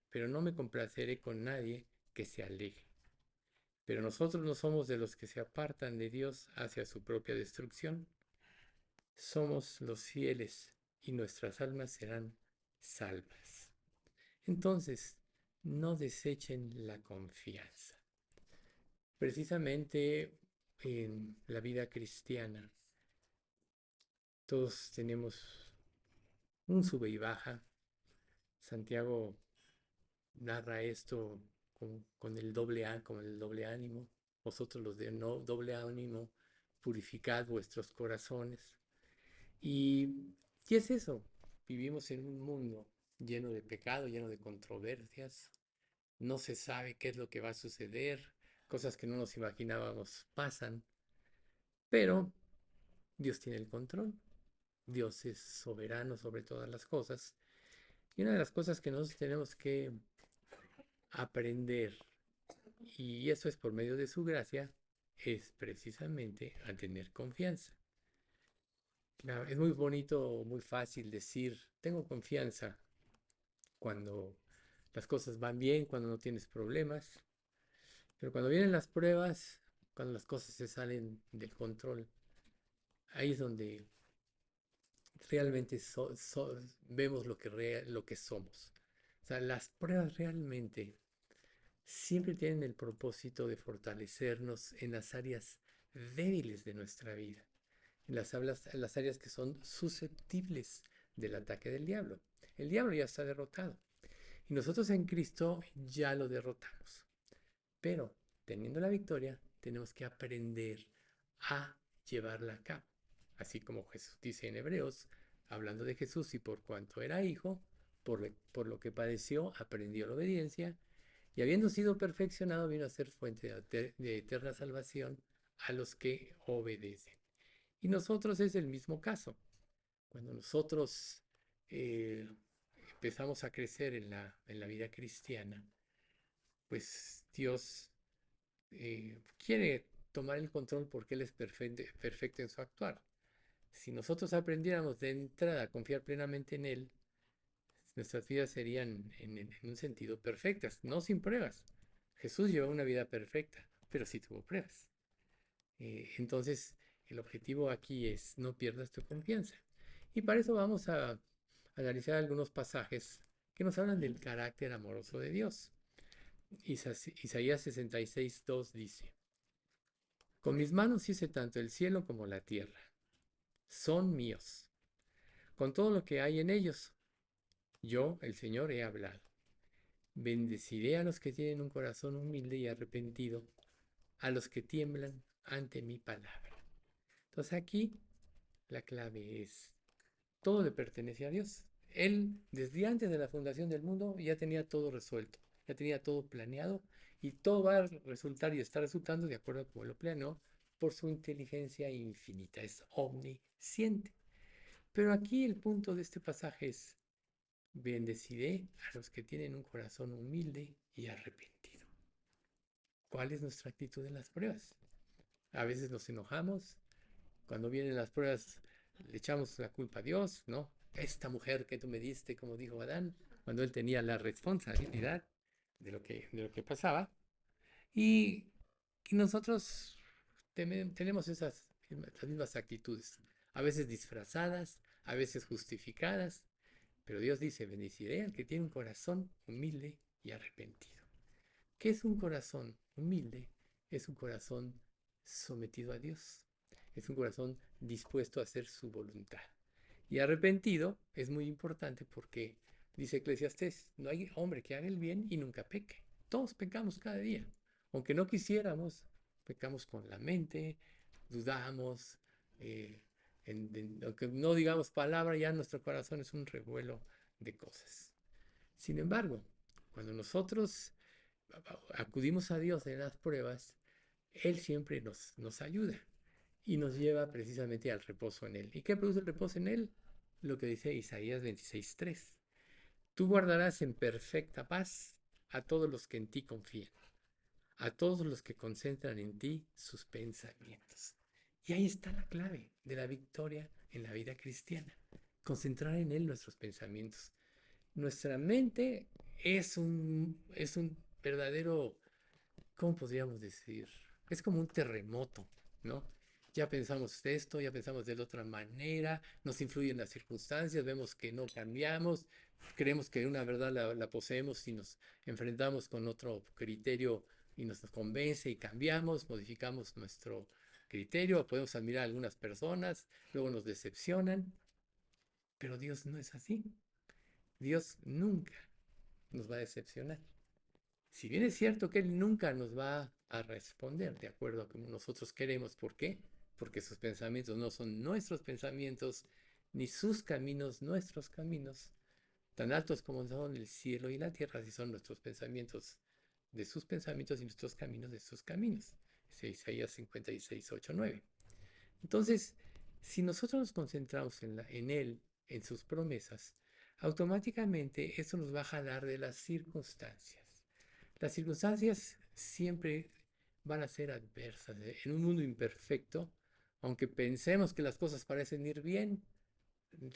pero no me complaceré con nadie que se aleje. Pero nosotros no somos de los que se apartan de Dios hacia su propia destrucción. Somos los fieles y nuestras almas serán salvas. Entonces, no desechen la confianza. Precisamente en la vida cristiana, todos tenemos un sube y baja. Santiago narra esto con el con el doble ánimo. Vosotros los de no doble ánimo, purificad vuestros corazones. Y es eso, vivimos en un mundo lleno de pecado, lleno de controversias, no se sabe qué es lo que va a suceder, cosas que no nos imaginábamos pasan, pero Dios tiene el control, Dios es soberano sobre todas las cosas, y una de las cosas que nosotros tenemos que aprender, y eso es por medio de su gracia, es precisamente a tener confianza. Claro, es muy bonito, muy fácil decir, tengo confianza cuando las cosas van bien, cuando no tienes problemas, pero cuando vienen las pruebas, cuando las cosas se salen del control, ahí es donde realmente vemos lo que somos. O sea, las pruebas realmente siempre tienen el propósito de fortalecernos en las áreas débiles de nuestra vida, en las áreas que son susceptibles del ataque del diablo. El diablo ya está derrotado y nosotros en Cristo ya lo derrotamos. Pero teniendo la victoria, tenemos que aprender a llevarla a cabo. Así como Jesús dice en Hebreos, hablando de Jesús y por cuanto era hijo, por lo que padeció, aprendió la obediencia y habiendo sido perfeccionado, vino a ser fuente de eterna salvación a los que obedecen. Y nosotros es el mismo caso. Cuando nosotros eh, empezamos a crecer en la vida cristiana, pues Dios quiere tomar el control porque Él es perfecto en su actuar. Si nosotros aprendiéramos de entrada a confiar plenamente en Él, nuestras vidas serían en un sentido perfectas, no sin pruebas. Jesús llevó una vida perfecta, pero sí tuvo pruebas. Entonces, el objetivo aquí es no pierdas tu confianza. Y para eso vamos a analizar algunos pasajes que nos hablan del carácter amoroso de Dios. Isaías 66:2 dice, con mis manos hice tanto el cielo como la tierra. Son míos, con todo lo que hay en ellos. Yo, el Señor, he hablado. Bendeciré a los que tienen un corazón humilde y arrepentido, a los que tiemblan ante mi palabra. Entonces aquí la clave es, todo le pertenece a Dios. Él, desde antes de la fundación del mundo, ya tenía todo resuelto, ya tenía todo planeado y todo va a resultar y está resultando de acuerdo a como lo planeó por su inteligencia infinita, es omnisciente. Pero aquí el punto de este pasaje es, bendeciré a los que tienen un corazón humilde y arrepentido. ¿Cuál es nuestra actitud en las pruebas? A veces nos enojamos, cuando vienen las pruebas le echamos la culpa a Dios, ¿no? Esta mujer que tú me diste, como dijo Adán, cuando él tenía la responsabilidad de lo que pasaba. Y, y nosotros tenemos las mismas actitudes, a veces disfrazadas, a veces justificadas, pero Dios dice, bendeciré al que tiene un corazón humilde y arrepentido. ¿Qué es un corazón humilde? Es un corazón sometido a Dios. Es un corazón dispuesto a hacer su voluntad. Y arrepentido es muy importante porque dice Eclesiastés, no hay hombre que haga el bien y nunca peque. Todos pecamos cada día. Aunque no quisiéramos, pecamos con la mente, dudamos, eh, aunque no digamos palabra, ya nuestro corazón es un revuelo de cosas. Sin embargo, cuando nosotros acudimos a Dios en las pruebas, Él siempre nos ayuda y nos lleva precisamente al reposo en Él. ¿Y qué produce el reposo en Él? Lo que dice Isaías 26:3. Tú guardarás en perfecta paz a todos los que en ti confían, a todos los que concentran en ti sus pensamientos. Y ahí está la clave de la victoria en la vida cristiana. Concentrar en Él nuestros pensamientos. Nuestra mente es un verdadero, ¿cómo podríamos decir? Es como un terremoto, ¿no? Ya pensamos de esto, ya pensamos de la otra manera, nos influyen las circunstancias, vemos que no cambiamos, creemos que una verdad la poseemos y nos enfrentamos con otro criterio y nos convence y cambiamos, modificamos nuestro criterio, podemos admirar a algunas personas, luego nos decepcionan, pero Dios no es así. Dios nunca nos va a decepcionar. Si bien es cierto que Él nunca nos va a responder de acuerdo a como nosotros queremos, ¿por qué? Porque sus pensamientos no son nuestros pensamientos, ni sus caminos nuestros caminos. Tan altos como son el cielo y la tierra, así son nuestros pensamientos de sus pensamientos y nuestros caminos de sus caminos. Es Isaías 56, 8, 9. Entonces, si nosotros nos concentramos en Él, en sus promesas, automáticamente eso nos va a jalar de las circunstancias. Las circunstancias siempre van a ser adversas. En un mundo imperfecto, aunque pensemos que las cosas parecen ir bien,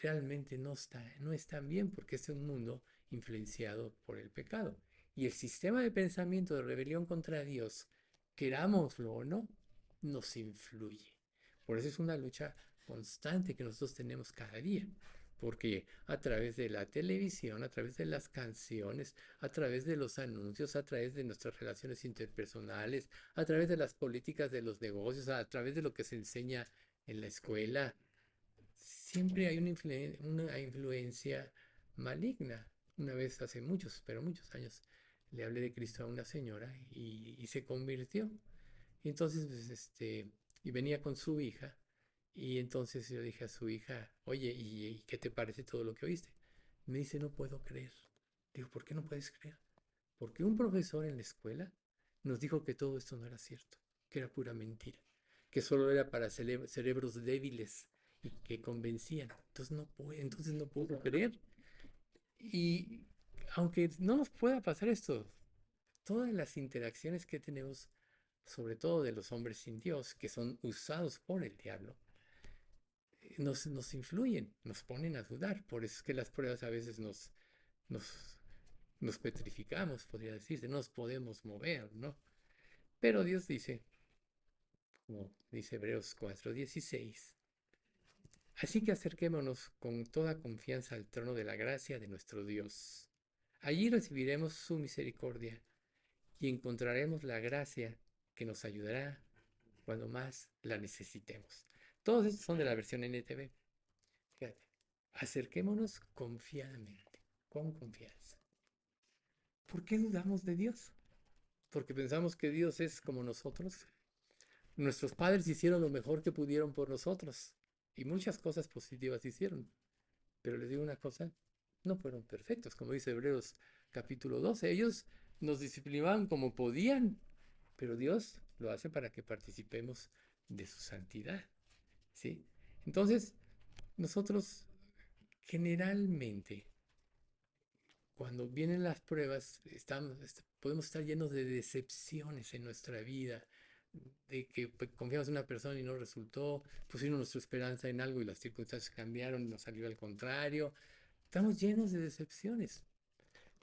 realmente no están bien porque es un mundo influenciado por el pecado. Y el sistema de pensamiento de rebelión contra Dios, querámoslo o no, nos influye. Por eso es una lucha constante que nosotros tenemos cada día. Porque a través de la televisión, a través de las canciones, a través de los anuncios, a través de nuestras relaciones interpersonales, a través de las políticas de los negocios, a través de lo que se enseña en la escuela, siempre hay una influencia maligna. Una vez hace muchos, pero muchos años, le hablé de Cristo a una señora y se convirtió. Y entonces, pues, y venía con su hija. Y entonces yo dije a su hija, oye, ¿y qué te parece todo lo que oíste? Me dice, no puedo creer. Digo, ¿por qué no puedes creer? Porque un profesor en la escuela nos dijo que todo esto no era cierto, que era pura mentira, que solo era para cerebros débiles y que convencían. Entonces no puedo creer. Y aunque no nos pueda pasar esto, todas las interacciones que tenemos, sobre todo de los hombres sin Dios, que son usados por el diablo, nos influyen, nos ponen a dudar. Por eso es que las pruebas a veces nos, nos petrificamos, podría decirse, no nos podemos mover, ¿no? Pero Dios dice, como dice Hebreos 4:16, así que acerquémonos con toda confianza al trono de la gracia de nuestro Dios. Allí recibiremos su misericordia y encontraremos la gracia que nos ayudará cuando más la necesitemos. Todos estos son de la versión NTV. Fíjate, acerquémonos confiadamente, con confianza. ¿Por qué dudamos de Dios? Porque pensamos que Dios es como nosotros. Nuestros padres hicieron lo mejor que pudieron por nosotros y muchas cosas positivas hicieron. Pero les digo una cosa, no fueron perfectos, como dice Hebreos capítulo 12. Ellos nos disciplinaban como podían, pero Dios lo hace para que participemos de su santidad, ¿sí? Entonces, nosotros generalmente, cuando vienen las pruebas, podemos estar llenos de decepciones en nuestra vida, de que confiamos en una persona y no resultó, pusimos nuestra esperanza en algo y las circunstancias cambiaron y nos salió al contrario. Estamos llenos de decepciones,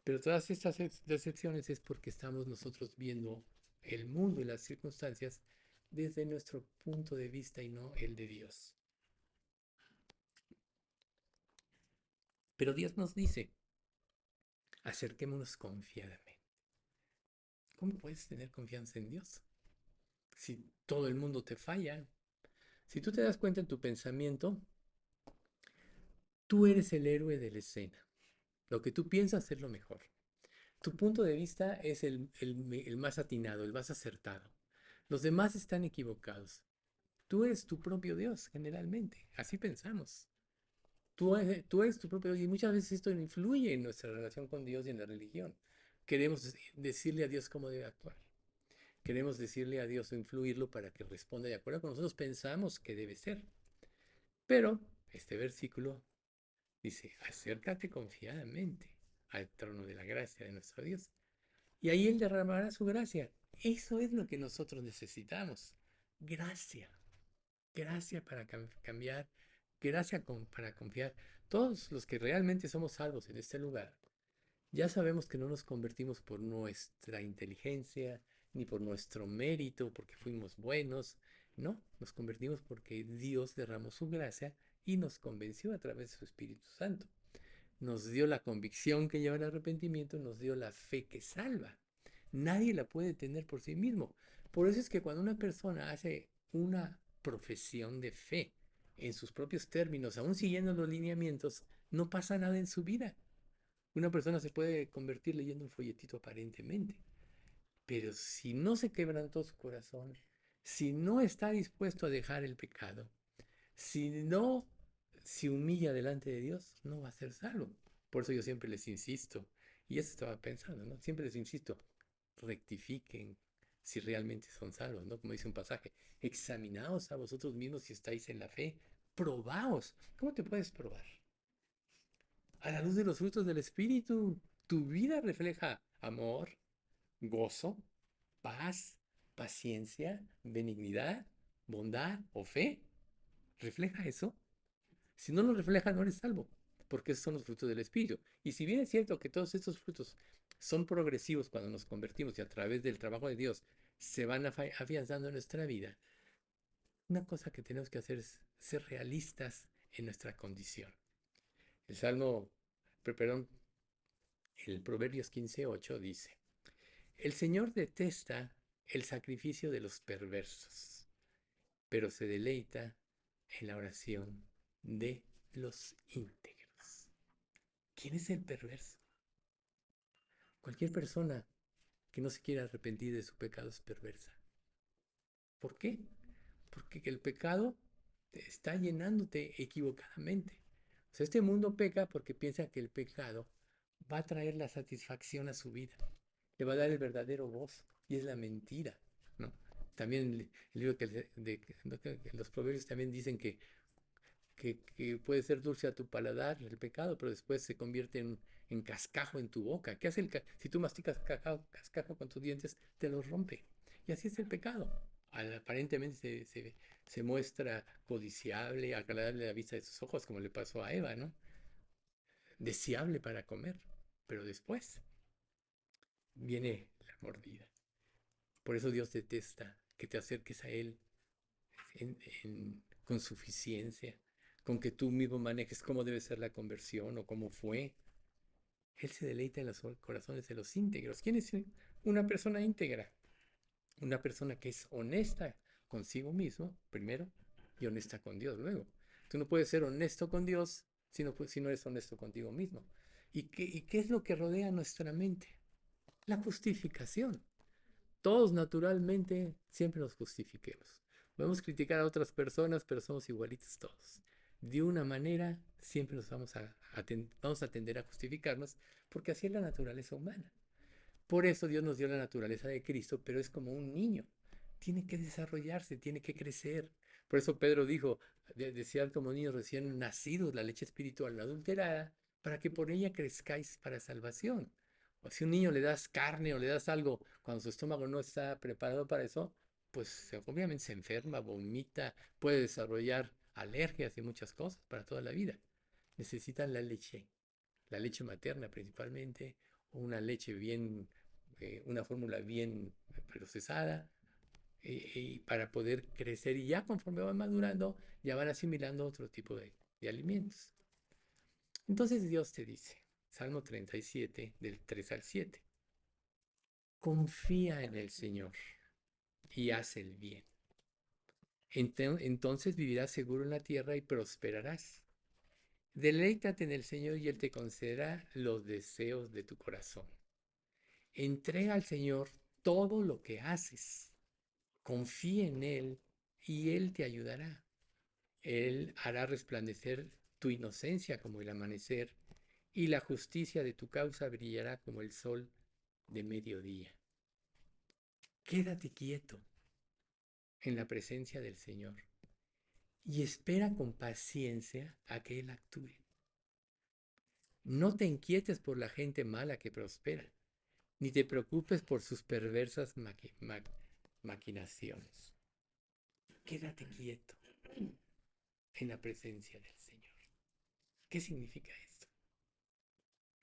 pero todas estas decepciones es porque estamos nosotros viendo el mundo y las circunstancias desde nuestro punto de vista y no el de Dios. Pero Dios nos dice, acerquémonos confiadamente. ¿Cómo puedes tener confianza en Dios si todo el mundo te falla? Si tú te das cuenta en tu pensamiento, tú eres el héroe de la escena. Lo que tú piensas es lo mejor. Tu punto de vista es el más atinado, el más acertado. Los demás están equivocados. Tú eres tu propio Dios, generalmente. Así pensamos. Tú eres tu propio Dios y muchas veces esto influye en nuestra relación con Dios y en la religión. Queremos decirle a Dios cómo debe actuar. Queremos decirle a Dios o influirlo para que responda de acuerdo con nosotros pensamos que debe ser. Pero este versículo dice, acércate confiadamente al trono de la gracia de nuestro Dios y ahí Él derramará su gracia. Eso es lo que nosotros necesitamos. Gracia. Gracia para cambiar. Gracia para confiar. Todos los que realmente somos salvos en este lugar, ya sabemos que no nos convertimos por nuestra inteligencia, ni por nuestro mérito, porque fuimos buenos. No, nos convertimos porque Dios derramó su gracia y nos convenció a través de su Espíritu Santo. Nos dio la convicción que lleva al arrepentimiento, nos dio la fe que salva. Nadie la puede tener por sí mismo. Por eso es que cuando una persona hace una profesión de fe en sus propios términos, aún siguiendo los lineamientos, no pasa nada en su vida. Una persona se puede convertir leyendo un folletito aparentemente, pero si no se quebrantó su corazón, si no está dispuesto a dejar el pecado, si no se humilla delante de Dios, no va a ser salvo. Por eso yo siempre les insisto, y eso estaba pensando, ¿no? Siempre les insisto, rectifiquen si realmente son salvos, ¿no? Como dice un pasaje, examinaos a vosotros mismos si estáis en la fe, probaos. ¿Cómo te puedes probar? A la luz de los frutos del Espíritu, tu vida refleja amor, gozo, paz, paciencia, benignidad, bondad o fe. ¿Refleja eso? Si no lo refleja, no eres salvo, porque esos son los frutos del Espíritu. Y si bien es cierto que todos estos frutos son progresivos cuando nos convertimos y a través del trabajo de Dios se van afianzando en nuestra vida, una cosa que tenemos que hacer es ser realistas en nuestra condición. El Salmo, perdón, el Proverbios 15:8 dice, el Señor detesta el sacrificio de los perversos, pero se deleita en la oración de los íntegros. ¿Quién es el perverso? Cualquier persona que no se quiera arrepentir de su pecado es perversa. ¿Por qué? Porque el pecado te está llenándote equivocadamente. O sea, este mundo peca porque piensa que el pecado va a traer la satisfacción a su vida. le va a dar el verdadero gozo, y es la mentira, ¿no? También el libro ¿no? Que los proverbios también dicen que puede ser dulce a tu paladar el pecado, pero después se convierte en cascajo en tu boca. ¿Qué hace si tú masticas cascajo con tus dientes, te los rompe? Y así es el pecado. Aparentemente se muestra codiciable, agradable a la vista de sus ojos, como le pasó a Eva, ¿no? Deseable para comer, pero después viene la mordida. Por eso Dios detesta que te acerques a Él con suficiencia, con que tú mismo manejes cómo debe ser la conversión o cómo fue. Él se deleita en los corazones de los íntegros. ¿Quién es una persona íntegra? Una persona que es honesta consigo mismo, primero, y honesta con Dios, luego. Tú no puedes ser honesto con Dios si no eres honesto contigo mismo. ¿Y qué es lo que rodea nuestra mente? La justificación. Todos naturalmente siempre nos justifiquemos. Podemos criticar a otras personas, pero somos igualitos todos. De una manera, siempre nos vamos a tender a justificarnos, porque así es la naturaleza humana. Por eso Dios nos dio la naturaleza de Cristo, pero es como un niño. Tiene que desarrollarse, tiene que crecer. Por eso Pedro dijo, desead como niños recién nacidos la leche espiritual no adulterada, para que por ella crezcáis para salvación. O si a un niño le das carne o le das algo cuando su estómago no está preparado para eso, pues obviamente se enferma, vomita, puede desarrollar alergias y muchas cosas para toda la vida. Necesitan la leche materna principalmente, o una leche bien, una fórmula bien procesada, y para poder crecer. Y ya conforme van madurando, ya van asimilando otro tipo de alimentos. Entonces Dios te dice, Salmo 37, del 3 al 7, confía en el Señor y haz el bien. Entonces vivirás seguro en la tierra y prosperarás. Deleítate en el Señor y Él te concederá los deseos de tu corazón. Entrega al Señor todo lo que haces. Confía en Él y Él te ayudará. Él hará resplandecer tu inocencia como el amanecer y la justicia de tu causa brillará como el sol de mediodía. Quédate quieto en la presencia del Señor y espera con paciencia a que Él actúe. No te inquietes por la gente mala que prospera, ni te preocupes por sus perversas maquinaciones. Quédate quieto en la presencia del Señor. ¿Qué significa esto?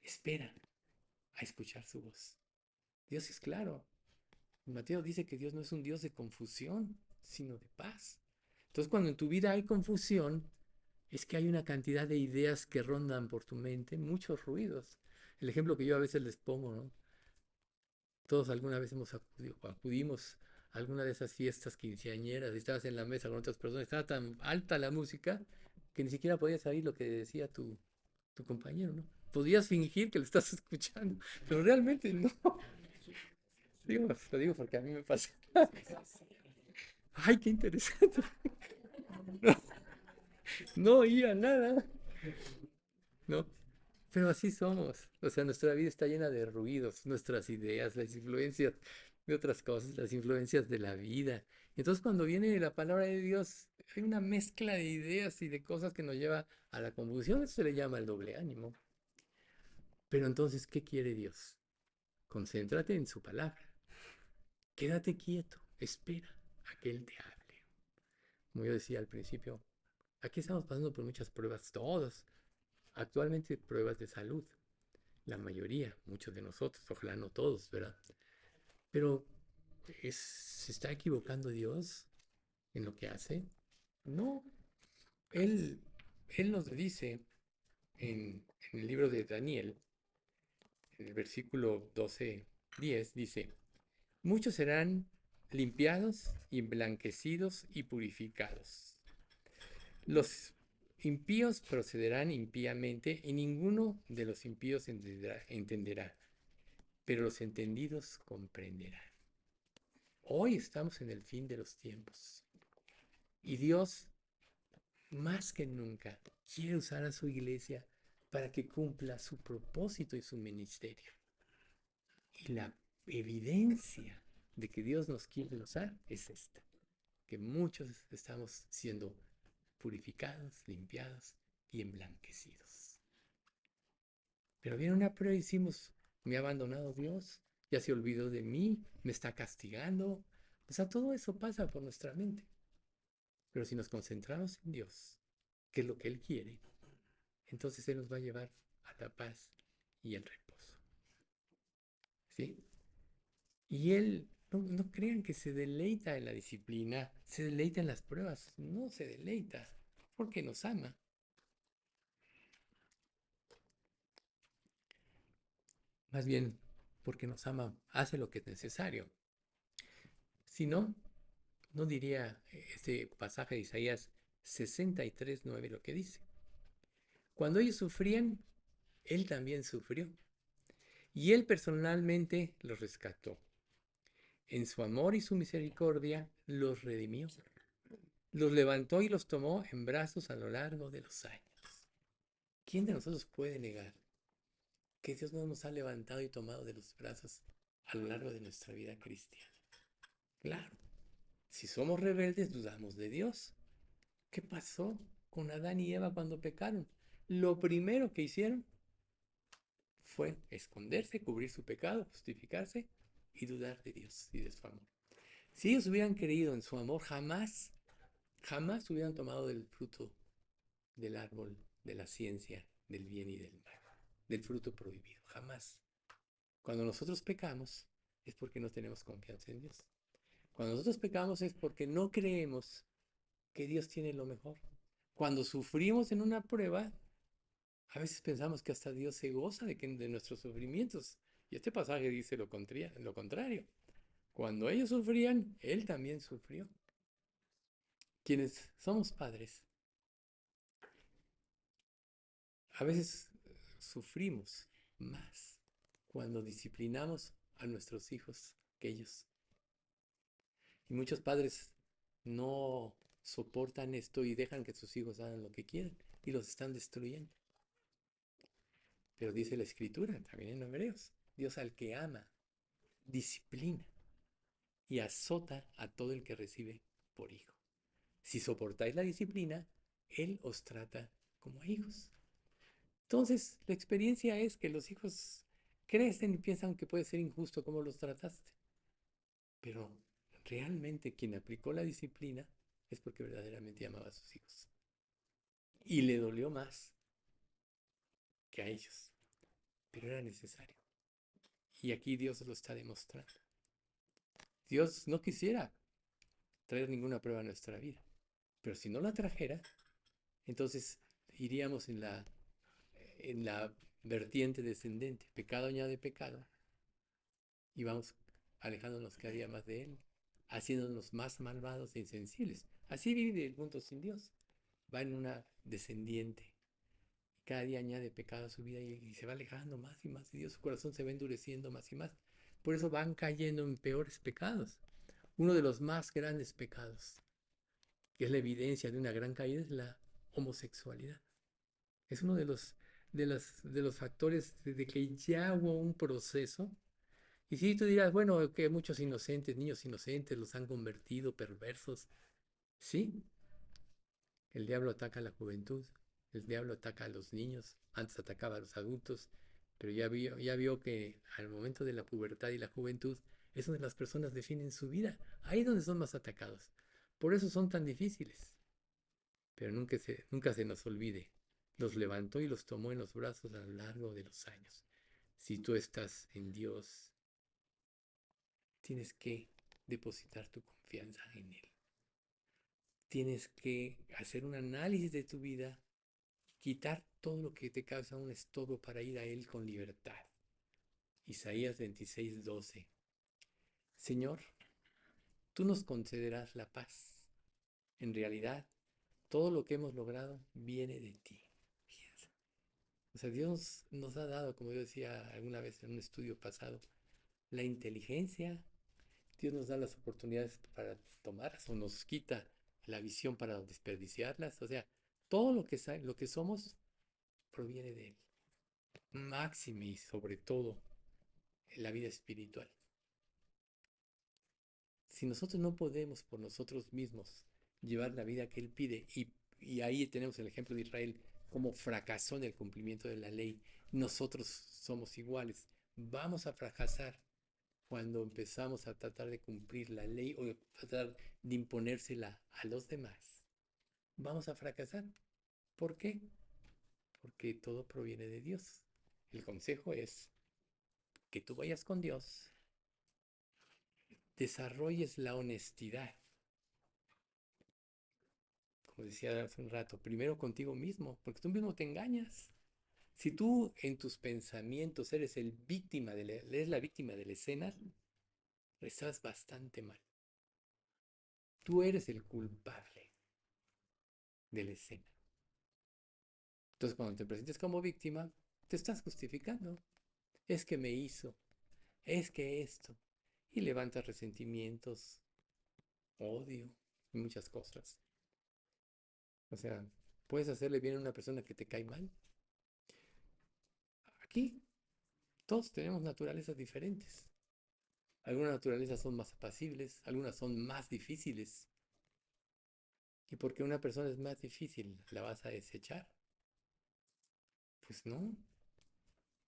Espera a escuchar su voz. Dios es claro. Mateo dice que Dios no es un Dios de confusión, sino de paz. Entonces, cuando en tu vida hay confusión, es que hay una cantidad de ideas que rondan por tu mente, muchos ruidos. El ejemplo que yo a veces les pongo, ¿no? Todos alguna vez acudimos a alguna de esas fiestas quinceañeras y estabas en la mesa con otras personas, estaba tan alta la música que ni siquiera podías oír lo que decía tu compañero, ¿no? Podías fingir que lo estás escuchando, pero realmente no. Lo digo porque a mí me pasa. Ay, qué interesante. No, no oía nada, ¿no? Pero así somos. O sea, nuestra vida está llena de ruidos, nuestras ideas, las influencias de otras cosas, las influencias de la vida. Entonces, cuando viene la palabra de Dios, hay una mezcla de ideas y de cosas que nos lleva a la confusión. Eso se le llama el doble ánimo. Pero entonces, ¿qué quiere Dios? Concéntrate en su palabra. Quédate quieto. Espera a que Él te hable. Como yo decía al principio, aquí estamos pasando por muchas pruebas, todos. Actualmente pruebas de salud. La mayoría, muchos de nosotros, ojalá no todos, ¿verdad? Pero ¿se está equivocando Dios en lo que hace? No, Él, él nos dice en el libro de Daniel, en el versículo 12:10, dice, muchos serán limpiados y emblanquecidos y purificados. Los impíos procederán impíamente y ninguno de los impíos entenderá, pero los entendidos comprenderán. Hoy estamos en el fin de los tiempos y Dios más que nunca quiere usar a su iglesia para que cumpla su propósito y su ministerio. Y la evidencia de que Dios nos quiere usar es esta, que muchos estamos siendo purificados, limpiados y emblanquecidos. Pero viene una prueba y decimos, me ha abandonado Dios, ya se olvidó de mí, me está castigando. O sea, todo eso pasa por nuestra mente. Pero si nos concentramos en Dios, que es lo que Él quiere, entonces Él nos va a llevar a la paz y el reposo. ¿Sí? Y Él, no crean que se deleita en la disciplina, se deleita en las pruebas. No se deleita, porque nos ama. Más bien, porque nos ama, hace lo que es necesario. Si no, no diría este pasaje de Isaías 63:9 lo que dice. Cuando ellos sufrían, Él también sufrió. Y Él personalmente los rescató. En su amor y su misericordia los redimió. Los levantó y los tomó en brazos a lo largo de los años. ¿Quién de nosotros puede negar que Dios no nos ha levantado y tomado de los brazos a lo largo de nuestra vida cristiana? Claro, si somos rebeldes, dudamos de Dios. ¿Qué pasó con Adán y Eva cuando pecaron? Lo primero que hicieron fue esconderse, cubrir su pecado, justificarse y dudar de Dios y de su amor. Si ellos hubieran creído en su amor, jamás hubieran tomado del fruto del árbol de la ciencia, del bien y del mal, del fruto prohibido, jamás. Cuando nosotros pecamos es porque no tenemos confianza en Dios. Cuando nosotros pecamos es porque no creemos que Dios tiene lo mejor. Cuando sufrimos en una prueba, a veces pensamos que hasta Dios se goza de nuestros sufrimientos. Y este pasaje dice lo contrario. Cuando ellos sufrían, Él también sufrió. Quienes somos padres, a veces sufrimos más cuando disciplinamos a nuestros hijos que ellos. Y muchos padres no soportan esto y dejan que sus hijos hagan lo que quieren y los están destruyendo. Pero dice la Escritura, también en Hebreos, Dios al que ama, disciplina y azota a todo el que recibe por hijo. Si soportáis la disciplina, Él os trata como a hijos. Entonces, la experiencia es que los hijos crecen y piensan que puede ser injusto cómo los trataste. Pero realmente quien aplicó la disciplina es porque verdaderamente amaba a sus hijos. Y le dolió más que a ellos. Pero era necesario. Y aquí Dios lo está demostrando. Dios no quisiera traer ninguna prueba a nuestra vida. Pero si no la trajera, entonces iríamos en la vertiente descendente. Pecado añade pecado. Y vamos alejándonos cada día más de Él, haciéndonos más malvados e insensibles. Así vive el mundo sin Dios. Va en una descendiente. Cada día añade pecado a su vida y se va alejando más y más de Dios. Su corazón se va endureciendo más y más. Por eso van cayendo en peores pecados. Uno de los más grandes pecados, que es la evidencia de una gran caída, es la homosexualidad. Es uno de los factores de que ya hubo un proceso. Y si tú dirás, bueno, que muchos inocentes, niños inocentes, los han convertido perversos. Sí, el diablo ataca a la juventud, el diablo ataca a los niños, antes atacaba a los adultos, pero ya vio que al momento de la pubertad y la juventud es donde las personas definen su vida. Ahí es donde son más atacados. Por eso son tan difíciles. Pero nunca se nos olvide, los levantó y los tomó en los brazos a lo largo de los años. Si tú estás en Dios, tienes que depositar tu confianza en Él. Tienes que hacer un análisis de tu vida, quitar todo lo que te causa un estorbo para ir a Él con libertad. Isaías 26:12. Señor, tú nos concederás la paz. En realidad, todo lo que hemos logrado viene de ti. Fíjense. O sea, Dios nos ha dado, como yo decía alguna vez en un estudio pasado, la inteligencia. Dios nos da las oportunidades para tomarlas o nos quita la visión para desperdiciarlas. O sea, todo lo que somos proviene de Él. Máxime y sobre todo en la vida espiritual. Si nosotros no podemos por nosotros mismos llevar la vida que Él pide, y ahí tenemos el ejemplo de Israel, cómo fracasó en el cumplimiento de la ley, nosotros somos iguales. Vamos a fracasar cuando empezamos a tratar de cumplir la ley o tratar de imponérsela a los demás. Vamos a fracasar. ¿Por qué? Porque todo proviene de Dios. El consejo es que tú vayas con Dios, desarrolles la honestidad, como decía hace un rato, primero contigo mismo, porque tú mismo te engañas. Si tú en tus pensamientos eres la víctima de la escena, estás bastante mal. Tú eres el culpable de la escena. Entonces, cuando te presentes como víctima, te estás justificando. Es que me hizo, es que esto. Y levantas resentimientos, odio y muchas cosas. O sea, puedes hacerle bien a una persona que te cae mal. Aquí todos tenemos naturalezas diferentes. Algunas naturalezas son más apacibles, algunas son más difíciles. ¿Y porque una persona es más difícil, la vas a desechar? Pues no.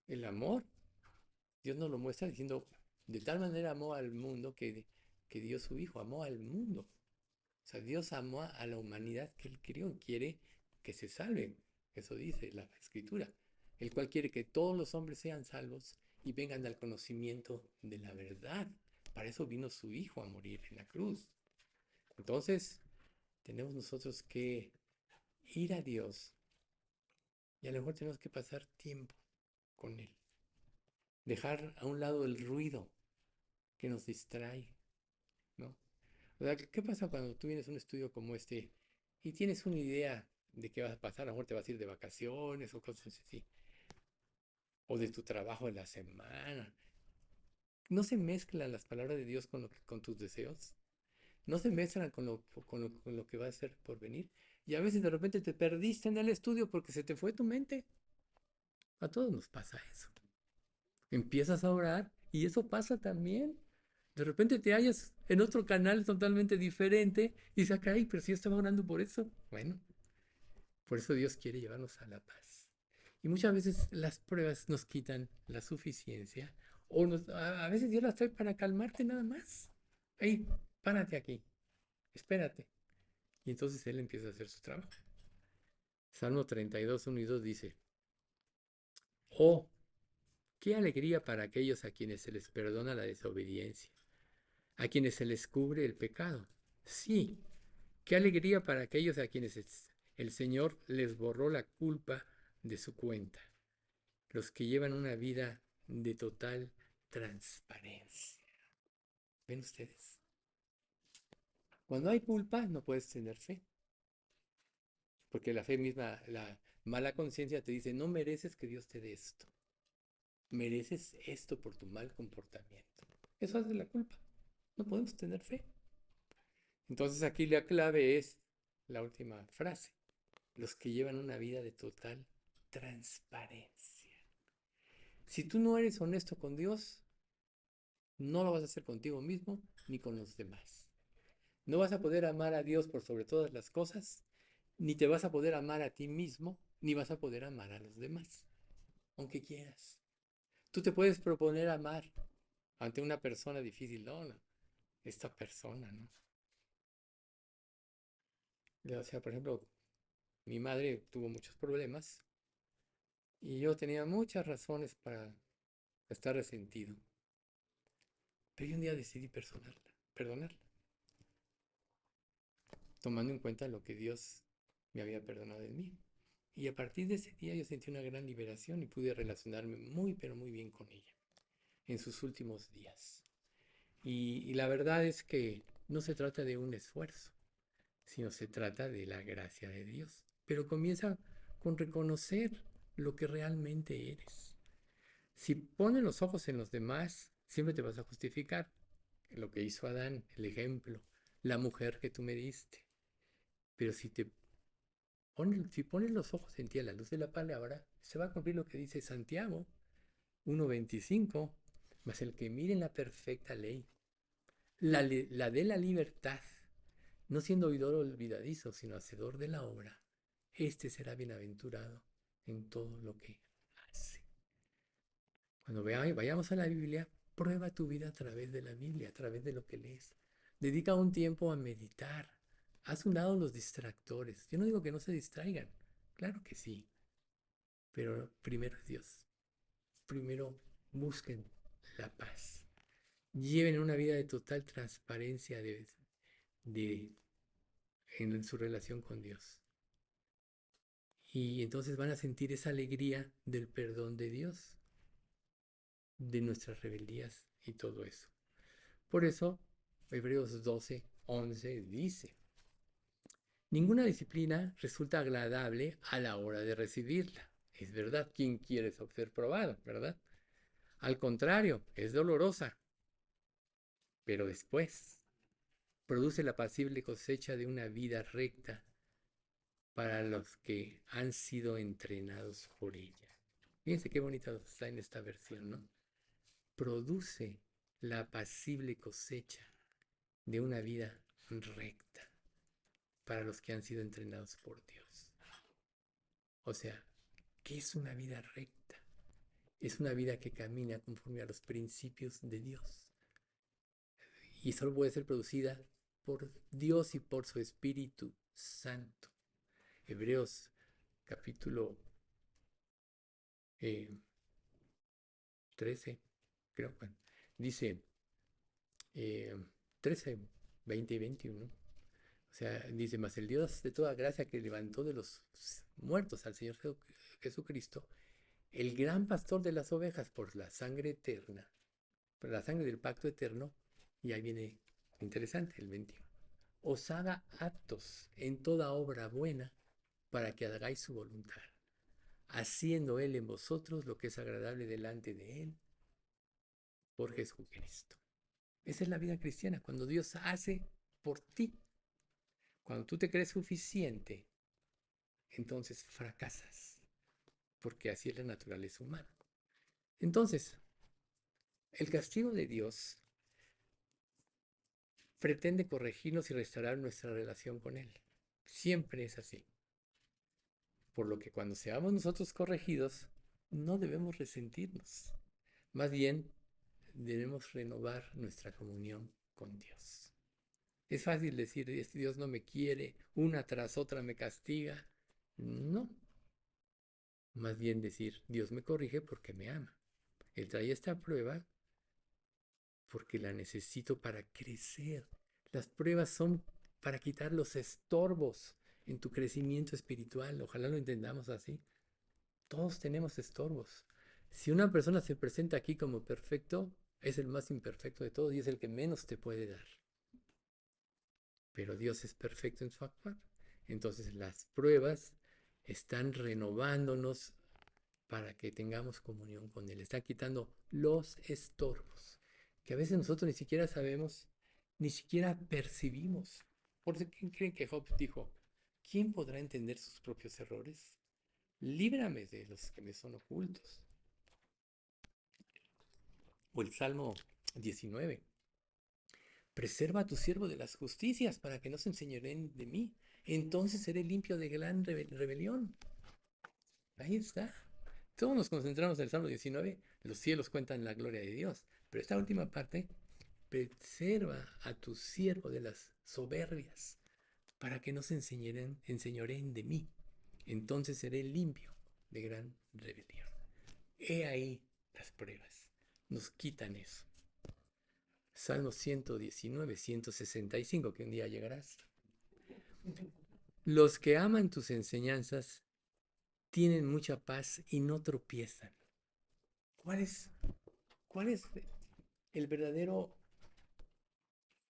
El amor, Dios nos lo muestra diciendo, de tal manera amó al mundo que dio su Hijo, amó al mundo. O sea, Dios amó a la humanidad que Él crió, quiere que se salven. Eso dice la Escritura. El cual quiere que todos los hombres sean salvos y vengan al conocimiento de la verdad. Para eso vino su Hijo a morir en la cruz. Entonces, tenemos nosotros que ir a Dios y a lo mejor tenemos que pasar tiempo con Él. Dejar a un lado el ruido que nos distrae, ¿no? O sea, ¿qué pasa cuando tú vienes a un estudio como este y tienes una idea de qué va a pasar? A lo mejor te vas a ir de vacaciones o cosas así, o de tu trabajo de la semana. ¿No se mezclan las palabras de Dios con tus deseos? ¿No se mezclan con lo que va a ser por venir? Y a veces de repente te perdiste en el estudio porque se te fue tu mente. A todos nos pasa eso. Empiezas a orar y eso pasa también. De repente te hallas en otro canal totalmente diferente y dices, ay, pero si yo estaba orando por eso. Bueno, por eso Dios quiere llevarnos a la paz. Y muchas veces las pruebas nos quitan la suficiencia o a veces Dios las trae para calmarte nada más. Ey, párate aquí, espérate. Y entonces Él empieza a hacer su trabajo. Salmo 32, 1 y 2 dice, oh, qué alegría para aquellos a quienes se les perdona la desobediencia, a quienes se les cubre el pecado. Sí, qué alegría para aquellos a quienes el Señor les borró la culpa de su cuenta, los que llevan una vida de total transparencia. ¿Ven ustedes? Cuando hay culpa no puedes tener fe, porque la fe misma, la mala conciencia te dice, no mereces que Dios te dé esto, mereces esto por tu mal comportamiento. Eso hace la culpa, no podemos tener fe. Entonces aquí la clave es la última frase, los que llevan una vida de total transparencia. Si tú no eres honesto con Dios, no lo vas a hacer contigo mismo ni con los demás. No vas a poder amar a Dios por sobre todas las cosas, ni te vas a poder amar a ti mismo, ni vas a poder amar a los demás, aunque quieras. Tú te puedes proponer amar ante una persona difícil, no, no, esta persona, ¿no? O sea, por ejemplo, mi madre tuvo muchos problemas y yo tenía muchas razones para estar resentido. Pero yo un día decidí perdonarla, tomando en cuenta lo que Dios me había perdonado en mí. Y a partir de ese día yo sentí una gran liberación y pude relacionarme muy, pero muy bien con ella en sus últimos días. Y la verdad es que no se trata de un esfuerzo, sino se trata de la gracia de Dios. Pero comienza con reconocer lo que realmente eres. Si pones los ojos en los demás, siempre te vas a justificar. Lo que hizo Adán, el ejemplo, la mujer que tú me diste. Pero si pones los ojos en ti a la luz de la palabra, se va a cumplir lo que dice Santiago 1:25, mas el que mire en la perfecta ley, la de la libertad, no siendo oidor olvidadizo, sino hacedor de la obra, este será bienaventurado en todo lo que hace. Cuando vayamos a la Biblia, prueba tu vida a través de la Biblia, a través de lo que lees. Dedica un tiempo a meditar. Haz un lado los distractores. Yo no digo que no se distraigan, claro que sí, pero primero es Dios. Primero busquen la paz. Lleven una vida de total transparencia de- en su relación con Dios. Y entonces van a sentir esa alegría del perdón de Dios, de nuestras rebeldías y todo eso. Por eso, Hebreos 12:11 dice, ninguna disciplina resulta agradable a la hora de recibirla. Es verdad, ¿quién quiere ser probado, verdad? Al contrario, es dolorosa, pero después produce la apacible cosecha de una vida recta para los que han sido entrenados por ella. Fíjense qué bonita está en esta versión, ¿no? Produce la apacible cosecha de una vida recta para los que han sido entrenados por Dios. O sea, ¿qué es una vida recta? Es una vida que camina conforme a los principios de Dios. Y solo puede ser producida por Dios y por su Espíritu Santo. Hebreos capítulo 13, creo, bueno, dice eh, 13, 20 y 21. O sea, dice, mas el Dios de toda gracia que levantó de los muertos al Señor Jesucristo, el gran pastor de las ovejas por la sangre eterna, por la sangre del pacto eterno, y ahí viene interesante el 21, os haga aptos en toda obra buena para que hagáis su voluntad, haciendo Él en vosotros lo que es agradable delante de Él por Jesucristo. Esa es la vida cristiana, cuando Dios hace por ti. Cuando tú te crees suficiente, entonces fracasas, porque así es la naturaleza humana. Entonces, el castigo de Dios pretende corregirnos y restaurar nuestra relación con Él. Siempre es así. Por lo que cuando seamos nosotros corregidos, no debemos resentirnos. Más bien, debemos renovar nuestra comunión con Dios. Es fácil decir, este Dios no me quiere, una tras otra me castiga. No, más bien decir, Dios me corrige porque me ama. Él trae esta prueba porque la necesito para crecer. Las pruebas son para quitar los estorbos en tu crecimiento espiritual. Ojalá lo entendamos así. Todos tenemos estorbos. Si una persona se presenta aquí como perfecto, es el más imperfecto de todos y es el que menos te puede dar. Pero Dios es perfecto en su actuar. Entonces las pruebas están renovándonos para que tengamos comunión con Él. Están quitando los estorbos, que a veces nosotros ni siquiera sabemos, ni siquiera percibimos. ¿Por qué creen que Job dijo, ¿quién podrá entender sus propios errores? Líbrame de los que me son ocultos. O el Salmo 19. Preserva a tu siervo de las justicias para que no se enseñoreen de mí. Entonces seré limpio de gran rebelión. Ahí está. Todos nos concentramos en el Salmo 19. Los cielos cuentan la gloria de Dios. Pero esta última parte, preserva a tu siervo de las soberbias para que no se enseñoreen de mí. Entonces seré limpio de gran rebelión. He ahí las pruebas. Nos quitan eso. Salmo 119, 165, que un día llegarás. Los que aman tus enseñanzas tienen mucha paz y no tropiezan. ¿Cuál es, cuál es el verdadero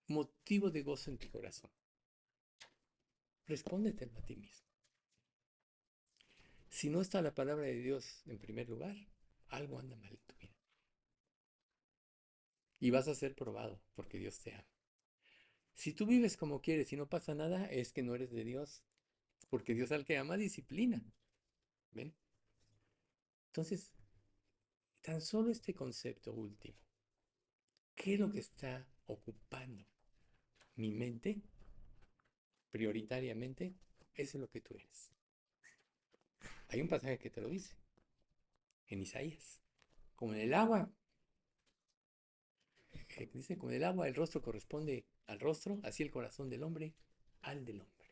motivo de gozo en tu corazón? Respóndetelo a ti mismo. Si no está la palabra de Dios en primer lugar, algo anda mal en tu vida. Y vas a ser probado porque Dios te ama. Si tú vives como quieres y no pasa nada, es que no eres de Dios. Porque Dios al que ama disciplina. ¿Ven? Entonces, tan solo este concepto último ¿Qué es lo que está ocupando mi mente prioritariamente? Eso es lo que tú eres. Hay un pasaje que te lo dice, en Isaías. Como en el agua, dice, como en el agua el rostro corresponde al rostro, así el corazón del hombre al del hombre.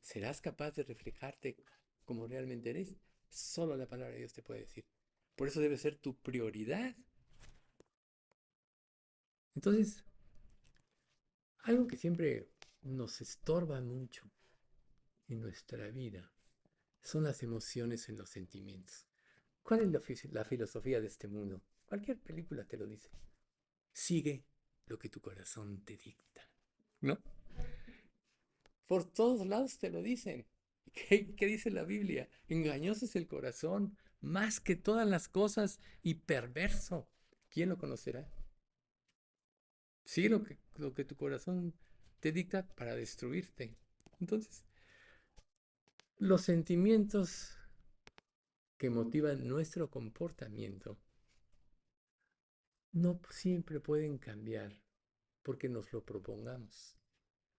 ¿Serás capaz de reflejarte como realmente eres? Solo la palabra de Dios te puede decir. Por eso debe ser tu prioridad. Entonces, algo que siempre nos estorba mucho en nuestra vida son las emociones en los sentimientos. ¿Cuál es la filosofía de este mundo? Cualquier película te lo dice. Sigue lo que tu corazón te dicta, ¿no? Por todos lados te lo dicen. ¿Qué dice la Biblia? Engañoso es el corazón más que todas las cosas y perverso. ¿Quién lo conocerá? Sigue lo que tu corazón te dicta para destruirte. Entonces, los sentimientos que motivan nuestro comportamiento no siempre pueden cambiar porque nos lo propongamos.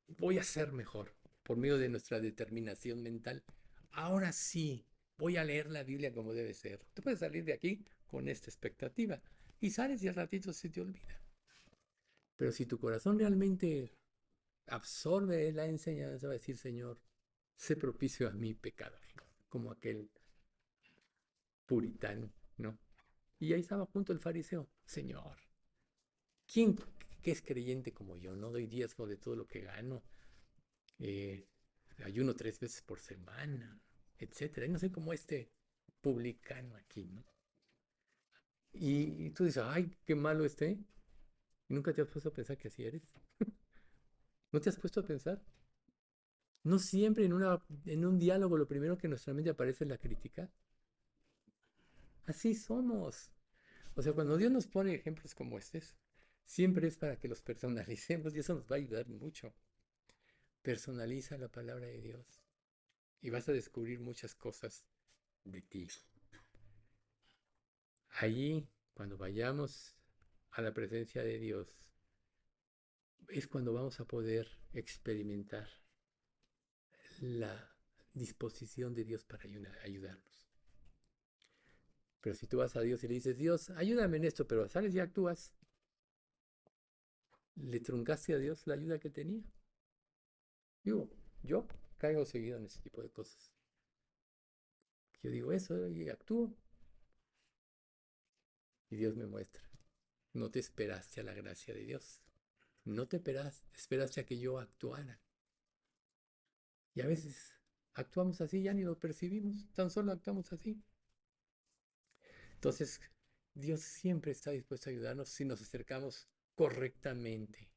Voy a ser mejor por medio de nuestra determinación mental. Ahora sí, voy a leer la Biblia como debe ser. Tú puedes salir de aquí con esta expectativa y sales y al ratito se te olvida. Pero si tu corazón realmente absorbe la enseñanza, va a decir, Señor, sé propicio a mi pecador, como aquel puritano, ¿no? Y ahí estaba junto el fariseo, Señor, ¿quién que es creyente como yo? No doy diezmo de todo lo que gano, eh, ayuno 3 veces por semana, etcétera. Y no sé cómo este publicano aquí, ¿no? Y tú dices, ay, qué malo este. ¿Y nunca te has puesto a pensar que así eres? ¿No te has puesto a pensar? No siempre en un diálogo lo primero que en nuestra mente aparece es la crítica. Así somos. O sea, cuando Dios nos pone ejemplos como estos, siempre es para que los personalicemos y eso nos va a ayudar mucho. Personaliza la palabra de Dios y vas a descubrir muchas cosas de ti. Allí, cuando vayamos a la presencia de Dios, es cuando vamos a poder experimentar la disposición de Dios para ayudarnos. Pero si tú vas a Dios y le dices, Dios, ayúdame en esto, pero sales y actúas, le truncaste a Dios la ayuda que tenía. Digo, yo caigo seguido en ese tipo de cosas. Yo digo eso y actúo y Dios me muestra. No te esperaste a la gracia de Dios. No te esperaste a que yo actuara. Y a veces actuamos así, ya ni lo percibimos, tan solo actuamos así. Entonces, Dios siempre está dispuesto a ayudarnos si nos acercamos correctamente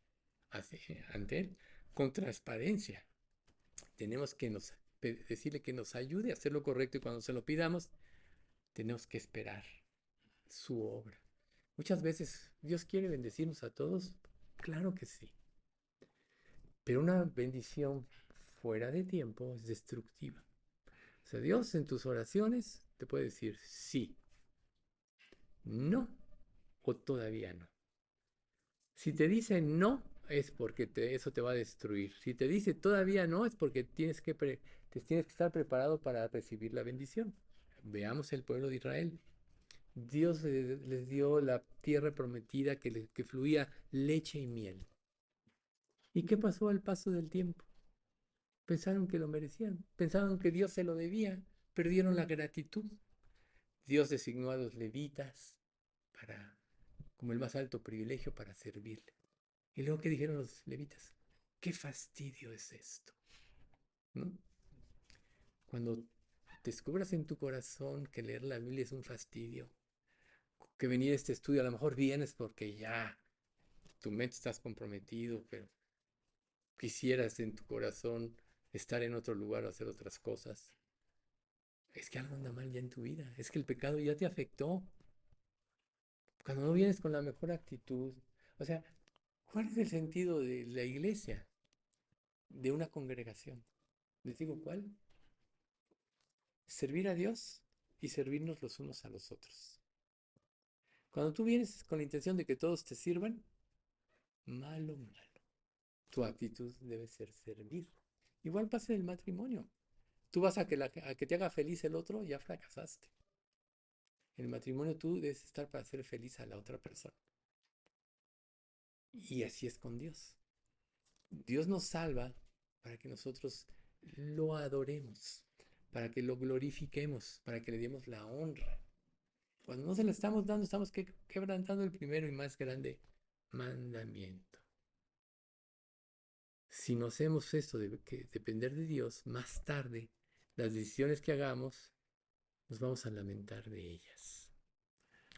ante Él, con transparencia. Tenemos que decirle que nos ayude a hacer lo correcto y cuando se lo pidamos, tenemos que esperar su obra. Muchas veces Dios quiere bendecirnos a todos, claro que sí, pero una bendición fuera de tiempo es destructiva. O sea, Dios en tus oraciones te puede decir sí, no o todavía no. Si te dice no, es porque eso te va a destruir. Si te dice todavía no, es porque te tienes que estar preparado para recibir la bendición. Veamos el pueblo de Israel. Dios les dio la tierra prometida que fluía leche y miel. ¿Y qué pasó al paso del tiempo? Pensaron que lo merecían, pensaron que Dios se lo debía, perdieron la gratitud. Dios designó a los levitas para, como el más alto privilegio para servirle. Y luego, ¿qué dijeron los levitas? ¿Qué fastidio es esto? ¿No? Cuando descubras en tu corazón que leer la Biblia es un fastidio, que venir a este estudio a lo mejor vienes porque ya tu mente estás comprometido, pero quisieras en tu corazón estar en otro lugar o hacer otras cosas. Es que algo anda mal ya en tu vida, es que el pecado ya te afectó. Cuando no vienes con la mejor actitud, o sea, ¿cuál es el sentido de la iglesia, de una congregación? Les digo, ¿cuál? Servir a Dios y servirnos los unos a los otros. Cuando tú vienes con la intención de que todos te sirvan, malo, malo. Tu actitud debe ser servir. Igual pasa en el matrimonio. Tú vas a que te haga feliz el otro, ya fracasaste. En el matrimonio tú debes estar para hacer feliz a la otra persona. Y así es con Dios. Dios nos salva para que nosotros lo adoremos, para que lo glorifiquemos, para que le demos la honra. Cuando no se la estamos dando, estamos quebrantando el primero y más grande mandamiento. Si no hacemos esto de que depender de Dios, más tarde, las decisiones que hagamos, nos vamos a lamentar de ellas.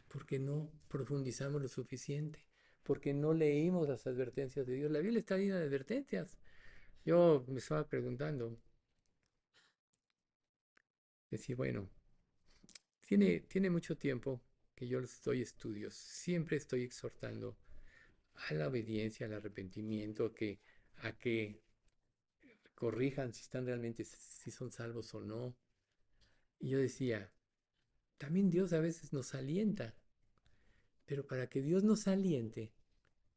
Porque no profundizamos lo suficiente, porque no leímos las advertencias de Dios. La Biblia está llena de advertencias. Yo me estaba preguntando, decía, bueno, tiene mucho tiempo que yo les doy estudios, siempre estoy exhortando a la obediencia, al arrepentimiento, a que corrijan si están realmente, si son salvos o no. Y yo decía, también Dios a veces nos alienta, pero para que Dios nos aliente,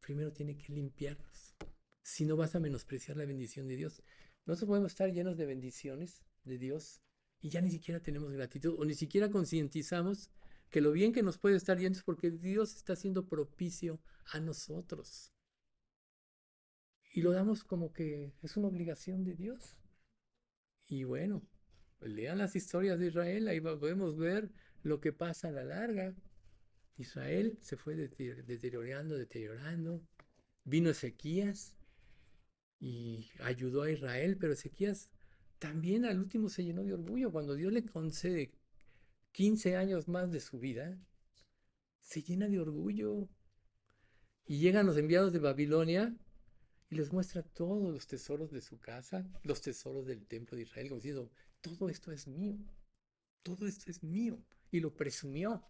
primero tiene que limpiarnos. Si no vas a menospreciar la bendición de Dios. Nosotros podemos estar llenos de bendiciones de Dios y ya ni siquiera tenemos gratitud o ni siquiera concientizamos que lo bien que nos puede estar yendo es porque Dios está siendo propicio a nosotros. Y lo damos como que es una obligación de Dios. Y bueno, lean las historias de Israel, ahí podemos ver lo que pasa a la larga. Israel se fue deteriorando, deteriorando. Vino Ezequías y ayudó a Israel, pero Ezequías también al último se llenó de orgullo. Cuando Dios le concede 15 años más de su vida, se llena de orgullo. Y llegan los enviados de Babilonia y les muestra todos los tesoros de su casa, los tesoros del templo de Israel, como diciendo, todo esto es mío, todo esto es mío. Y lo presumió.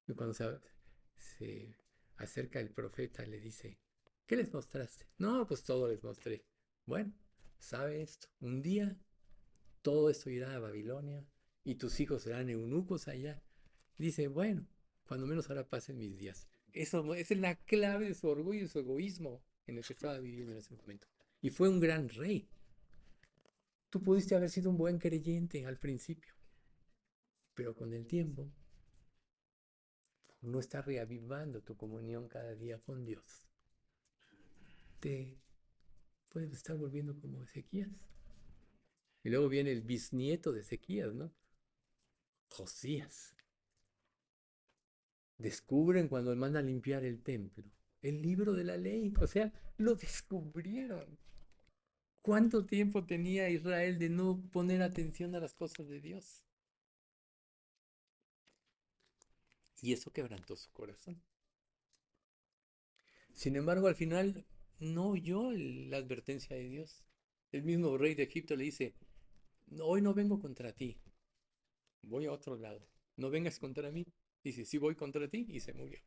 Y cuando se acerca el profeta, le dice, ¿qué les mostraste? No, pues todo les mostré. Bueno, sabe esto, un día todo esto irá a Babilonia y tus hijos serán eunucos allá. Dice, bueno, cuando menos ahora pasen mis días. Eso, esa es la clave de su orgullo y su egoísmo en el que estaba viviendo en ese momento. Y fue un gran rey. Tú pudiste haber sido un buen creyente al principio, pero con el tiempo no estás reavivando tu comunión cada día con Dios. Te puedes estar volviendo como Ezequías. Y luego viene el bisnieto de Ezequías, ¿no? Josías. Descubren cuando manda a limpiar el templo, el libro de la ley, o sea, lo descubrieron. ¿Cuánto tiempo tenía Israel de no poner atención a las cosas de Dios? Y eso quebrantó su corazón. Sin embargo, al final no oyó la advertencia de Dios. El mismo rey de Egipto le dice, hoy no vengo contra ti, voy a otro lado, no vengas contra mí. Dice, sí voy contra ti y se murió.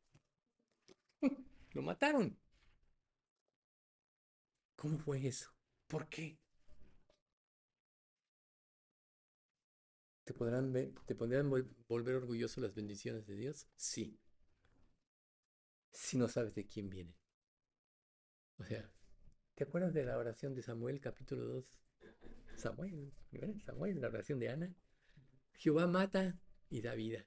Lo mataron. ¿Cómo fue eso? ¿Por qué? ¿Te podrán volver orgulloso las bendiciones de Dios? Sí, si no sabes de quién vienen. O sea, ¿te acuerdas de la oración de Samuel, capítulo 2? Samuel, ¿verdad? Samuel, la oración de Ana. Jehová mata y da vida.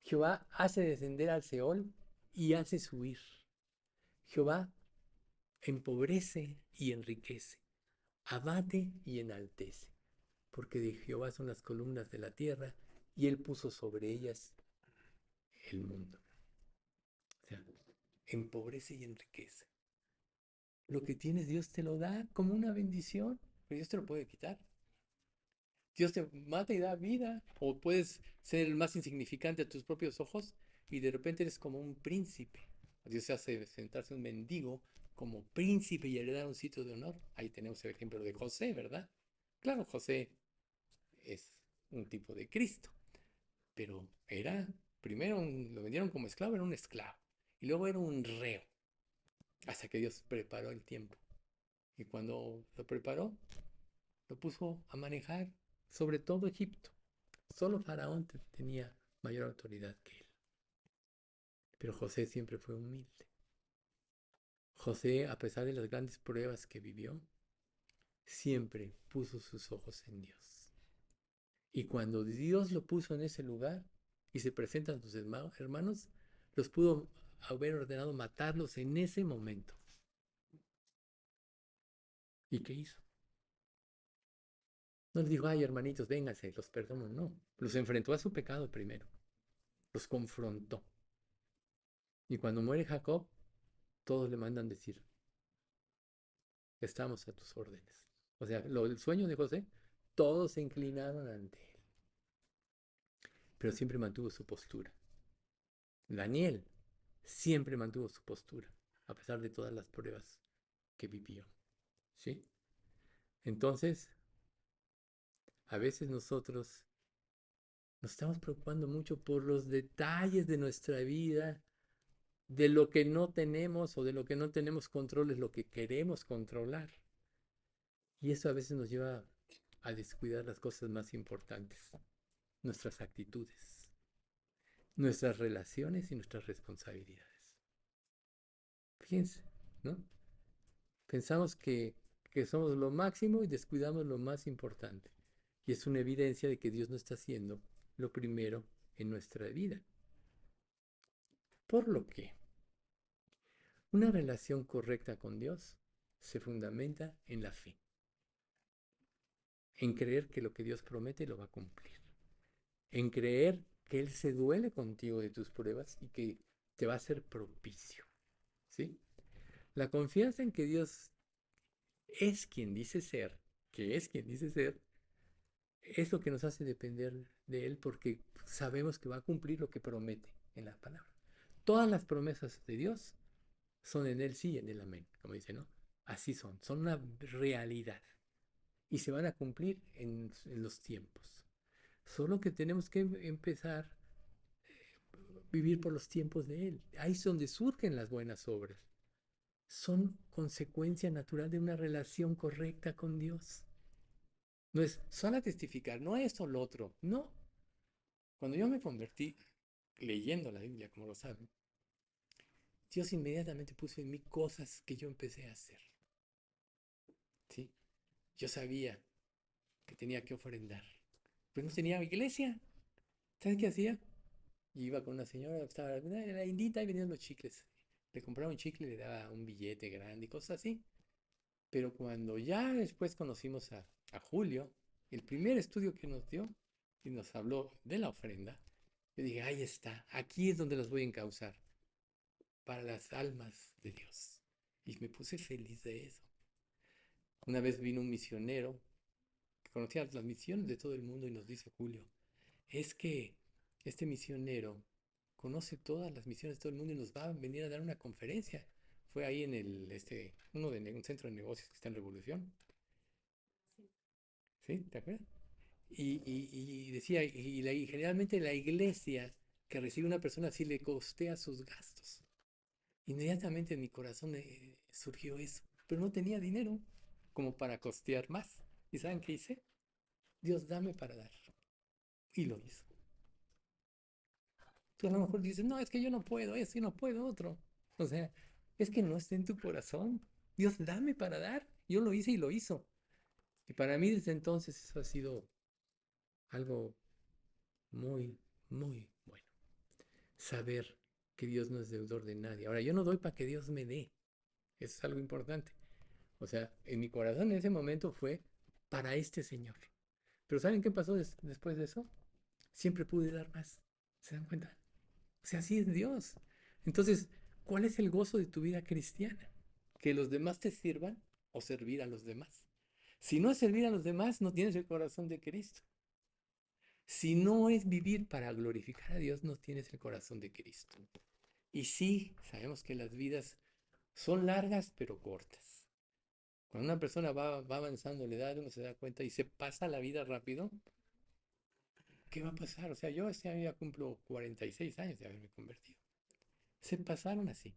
Jehová hace descender al Seol y hace subir. Jehová empobrece y enriquece, abate y enaltece. Porque de Jehová son las columnas de la tierra y él puso sobre ellas el mundo. O sea, empobrece y enriquece. Lo que tienes Dios te lo da como una bendición, pero Dios te lo puede quitar. Dios te mata y da vida, o puedes ser el más insignificante a tus propios ojos y de repente eres como un príncipe. Dios se hace sentarse un mendigo como príncipe y heredar un sitio de honor. Ahí tenemos el ejemplo de José, ¿verdad? Claro, José es un tipo de Cristo, pero era, primero lo vendieron como esclavo, era un esclavo, y luego era un reo, hasta que Dios preparó el tiempo. Y cuando lo preparó, lo puso a manejar sobre todo Egipto. Solo Faraón tenía mayor autoridad que él. Pero José siempre fue humilde. José, a pesar de las grandes pruebas que vivió, siempre puso sus ojos en Dios. Y cuando Dios lo puso en ese lugar y se presentan sus hermanos, los pudo haber ordenado matarlos en ese momento. ¿Y qué hizo? No les dijo, ay hermanitos, vénganse, los perdono. No, los enfrentó a su pecado primero, los confrontó. Y cuando muere Jacob, todos le mandan decir, estamos a tus órdenes. O sea, el sueño de José, todos se inclinaron ante él, pero siempre mantuvo su postura. Daniel siempre mantuvo su postura, a pesar de todas las pruebas que vivió. ¿Sí? Entonces, a veces nosotros nos estamos preocupando mucho por los detalles de nuestra vida, de lo que no tenemos o de lo que no tenemos control, es lo que queremos controlar. Y eso a veces nos lleva a descuidar las cosas más importantes, nuestras actitudes, nuestras relaciones y nuestras responsabilidades. Fíjense, ¿no? Pensamos que somos lo máximo y descuidamos lo más importante. Y es una evidencia de que Dios no está haciendo lo primero en nuestra vida. Por lo que una relación correcta con Dios se fundamenta en la fe, en creer que lo que Dios promete lo va a cumplir, en creer que Él se duele contigo de tus pruebas y que te va a ser propicio. ¿Sí? La confianza en que Dios es quien dice ser, que es quien dice ser, es lo que nos hace depender de Él porque sabemos que va a cumplir lo que promete en la palabra. Todas las promesas de Dios son en Él sí y en Él amén, como dice, ¿no? Así son una realidad y se van a cumplir en los tiempos. Solo que tenemos que empezar a vivir por los tiempos de Él. Ahí es donde surgen las buenas obras. Son consecuencia natural de una relación correcta con Dios. No es solo a testificar, no esto o lo otro, no. Cuando yo me convertí leyendo la Biblia, como lo saben, Dios inmediatamente puso en mí cosas que yo empecé a hacer. ¿Sí? Yo sabía que tenía que ofrendar, pero no tenía iglesia. ¿Sabes qué hacía? Iba con una señora, estaba la indita y venían los chicles. Le compraba un chicle, le daba un billete grande y cosas así. Pero cuando ya después conocimos a Julio, el primer estudio que nos dio y nos habló de la ofrenda, yo dije, ahí está, aquí es donde los voy a encauzar para las almas de Dios. Y me puse feliz de eso. Una vez vino un misionero que conocía las misiones de todo el mundo y nos dice, Julio, es que este misionero conoce todas las misiones de todo el mundo y nos va a venir a dar una conferencia. Fue ahí en un centro de negocios que está en Revolución. ¿Sí? ¿Te acuerdas? Y decía, y generalmente la iglesia que recibe una persona así le costea sus gastos. Inmediatamente en mi corazón surgió eso, pero no tenía dinero como para costear más. ¿Y saben qué hice? Dios, dame para dar. Y lo hizo. Tú a lo mejor dices, no, es que yo no puedo esto y no puedo otro. O sea, es que no está en tu corazón. Dios, dame para dar. Yo lo hice y lo hizo. Y para mí desde entonces eso ha sido algo muy, muy bueno. Saber que Dios no es deudor de nadie. Ahora, yo no doy para que Dios me dé. Eso es algo importante. O sea, en mi corazón en ese momento fue para este Señor. Pero ¿saben qué pasó después de eso? Siempre pude dar más. ¿Se dan cuenta? O sea, así es Dios. Entonces, ¿cuál es el gozo de tu vida cristiana? ¿Que los demás te sirvan o servir a los demás? Si no es servir a los demás, no tienes el corazón de Cristo. Si no es vivir para glorificar a Dios, no tienes el corazón de Cristo. Y sí, sabemos que las vidas son largas pero cortas. Cuando una persona va avanzando en la edad, uno se da cuenta y se pasa la vida rápido, ¿qué va a pasar? O sea, yo este año ya cumplo 46 años de haberme convertido. Se pasaron así.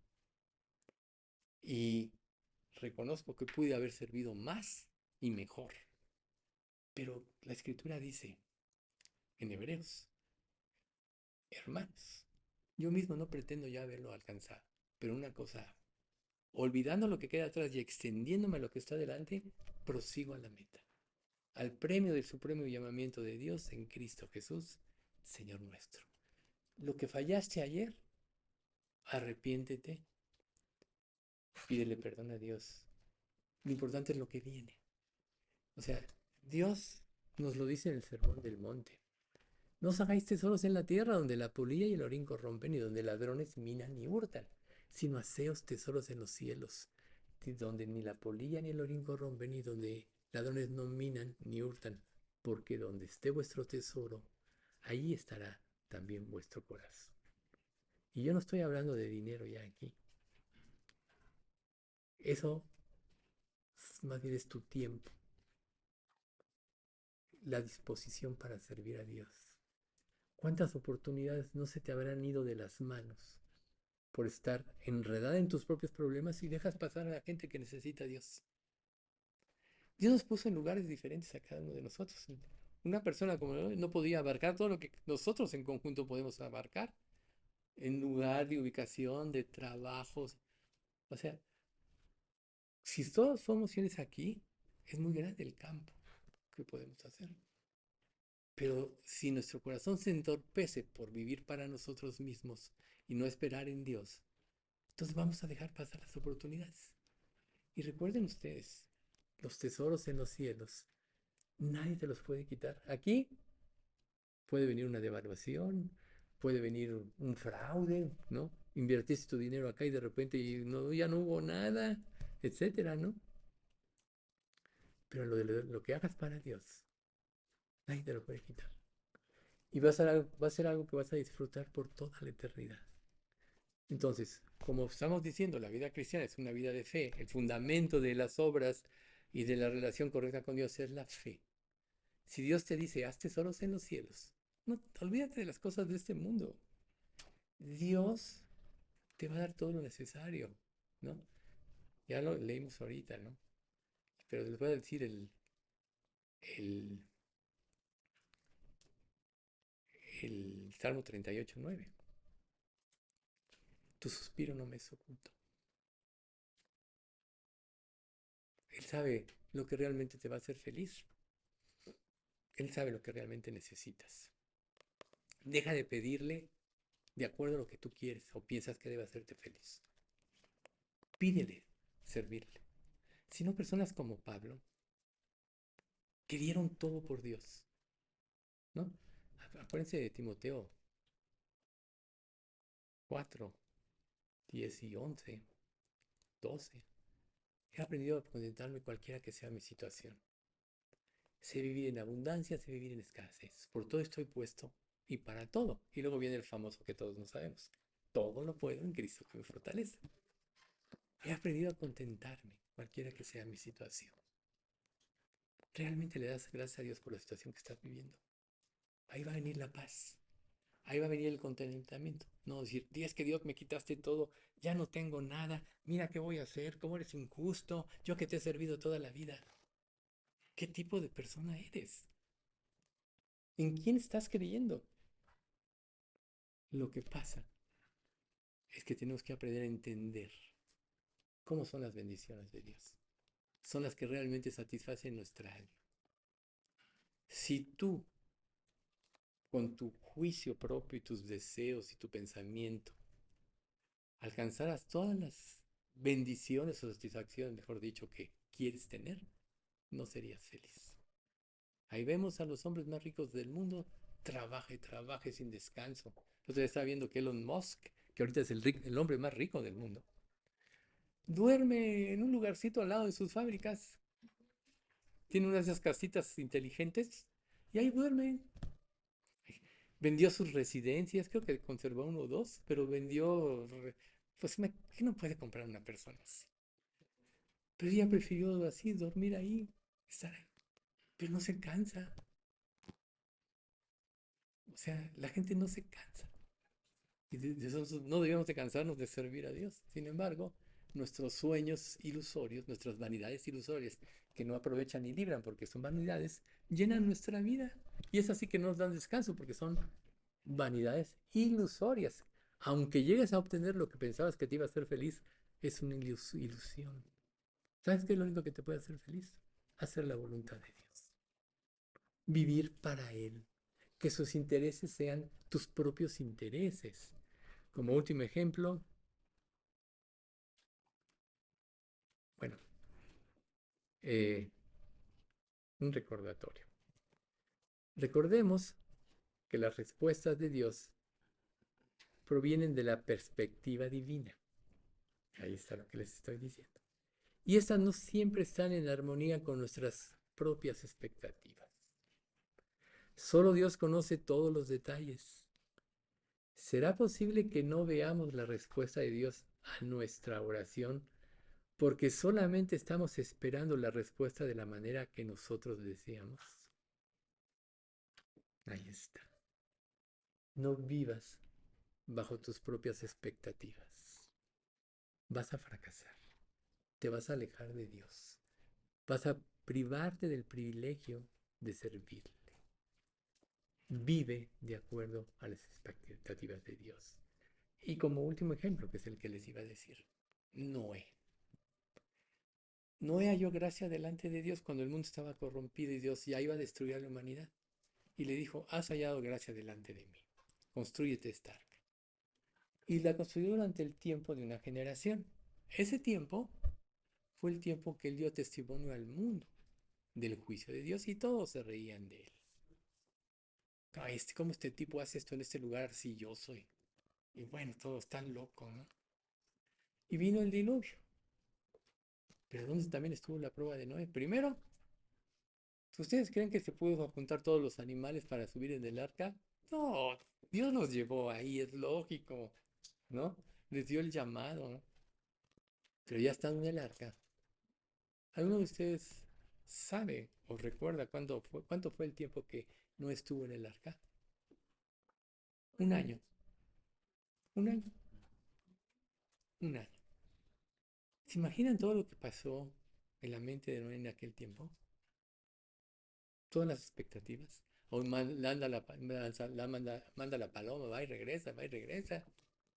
Y reconozco que pude haber servido más y mejor. Pero la escritura dice en Hebreos, hermanos, Yo mismo no pretendo ya haberlo alcanzado, pero una cosa, olvidando lo que queda atrás y extendiéndome a lo que está delante, prosigo a la meta, al premio del supremo llamamiento de Dios en Cristo Jesús, Señor nuestro. Lo que fallaste ayer, arrepiéntete, pídele perdón a Dios. Lo importante es lo que viene. O sea, Dios nos lo dice en el Sermón del Monte. No os hagáis tesoros en la tierra donde la polilla y el orín corrompen y donde ladrones minan y hurtan, sino haceos tesoros en los cielos, donde ni la polilla ni el orín corrompen y donde ladrones no minan ni hurtan, porque donde esté vuestro tesoro, ahí estará también vuestro corazón. Y yo no estoy hablando de dinero ya aquí. Eso más bien es tu tiempo, la disposición para servir a Dios. ¿Cuántas oportunidades no se te habrán ido de las manos por estar enredada en tus propios problemas y dejas pasar a la gente que necesita a Dios? Dios nos puso en lugares diferentes a cada uno de nosotros. Una persona como yo no podía abarcar todo lo que nosotros en conjunto podemos abarcar en lugar de ubicación, de trabajos. O sea, si todos somos fieles aquí, es muy grande el campo que podemos hacer. Pero si nuestro corazón se entorpece por vivir para nosotros mismos y no esperar en Dios, entonces vamos a dejar pasar las oportunidades. Y recuerden ustedes, los tesoros en los cielos, nadie te los puede quitar. Aquí puede venir una devaluación, puede venir un fraude, ¿no? Invertiste tu dinero acá y de repente no, ya no hubo nada, etcétera, ¿no? Pero lo que hagas para Dios, nadie te lo puede quitar. Y va a ser algo que vas a disfrutar por toda la eternidad. Entonces, como estamos diciendo, la vida cristiana es una vida de fe. El fundamento de las obras y de la relación correcta con Dios es la fe. Si Dios te dice, haz tesoros en los cielos, no, olvídate de las cosas de este mundo. Dios te va a dar todo lo necesario, ¿no? Ya lo leímos ahorita, ¿no? Pero les voy a decir el, el Salmo 38:9. Tu suspiro no me es oculto. Él sabe lo que realmente te va a hacer feliz. Él sabe lo que realmente necesitas. Deja de pedirle de acuerdo a lo que tú quieres o piensas que debe hacerte feliz. Pídele servirle. Si no, personas como Pablo, que dieron todo por Dios, ¿no? Acuérdense de Timoteo 4, 10 y 11, 12. He aprendido a contentarme cualquiera que sea mi situación. Sé vivir en abundancia, sé vivir en escasez. Por todo estoy puesto y para todo. Y luego viene el famoso que todos no sabemos. Todo lo puedo en Cristo que me fortalece. He aprendido a contentarme, cualquiera que sea mi situación. Realmente le das gracias a Dios por la situación que estás viviendo. Ahí va a venir la paz. Ahí va a venir el contentamiento. No decir, es que Dios me quitaste todo, ya no tengo nada, mira qué voy a hacer, cómo eres injusto, yo que te he servido toda la vida. ¿Qué tipo de persona eres? ¿En quién estás creyendo? Lo que pasa es que tenemos que aprender a entender cómo son las bendiciones de Dios. Son las que realmente satisfacen nuestra alma. Si tú, con tu juicio propio y tus deseos y tu pensamiento, alcanzaras todas las bendiciones o satisfacciones, mejor dicho, que quieres tener, no serías feliz. Ahí vemos a los hombres más ricos del mundo, trabaje, trabaje sin descanso. Entonces está viendo que Elon Musk, que ahorita es el hombre más rico del mundo, duerme en un lugarcito al lado de sus fábricas. Tiene unas de esas casitas inteligentes y ahí duerme. Vendió sus residencias, creo que conservó uno o dos, pero vendió, pues, ¿qué no puede comprar una persona así? Pero ella prefirió así, dormir ahí, estar ahí. Pero no se cansa. O sea, la gente no se cansa. Y nosotros no debemos de cansarnos de servir a Dios. Sin embargo, nuestros sueños ilusorios, nuestras vanidades ilusorias, que no aprovechan ni libran porque son vanidades, llenan nuestra vida. Y es así que no nos dan descanso porque son vanidades ilusorias. Aunque llegues a obtener lo que pensabas que te iba a hacer feliz, es una ilusión. ¿Sabes qué es lo único que te puede hacer feliz? Hacer la voluntad de Dios. Vivir para Él. Que sus intereses sean tus propios intereses. Como último ejemplo, bueno, eh, un recordatorio. Recordemos que las respuestas de Dios provienen de la perspectiva divina. Ahí está lo que les estoy diciendo. Y estas no siempre están en armonía con nuestras propias expectativas. Solo Dios conoce todos los detalles. ¿Será posible que no veamos la respuesta de Dios a nuestra oración porque solamente estamos esperando la respuesta de la manera que nosotros deseamos? Ahí está. No vivas bajo tus propias expectativas. Vas a fracasar. Te vas a alejar de Dios. Vas a privarte del privilegio de servirle. Vive de acuerdo a las expectativas de Dios. Y como último ejemplo, que es el que les iba a decir, Noé. Noé halló gracia delante de Dios cuando el mundo estaba corrompido y Dios ya iba a destruir a la humanidad. Y le dijo, has hallado gracia delante de mí, constrúyete esta arca. Y la construyó durante el tiempo de una generación. Ese tiempo fue el tiempo que él dio testimonio al mundo del juicio de Dios y todos se reían de él. Ay, ¿cómo este tipo hace esto en este lugar si yo soy? Y bueno, todos están locos, ¿no? Y vino el diluvio. Pero ¿dónde también estuvo la prueba de Noé? Primero, ¿ustedes creen que se pudo juntar todos los animales para subir en el arca? No, Dios los llevó ahí, es lógico, ¿no? Les dio el llamado, ¿no? Pero ya estando en el arca, ¿alguno de ustedes sabe o recuerda cuánto fue el tiempo que no estuvo en el arca? Un año, un año, un año. ¿Se imaginan todo lo que pasó en la mente de Noé en aquel tiempo? Todas las expectativas. O manda la paloma, va y regresa,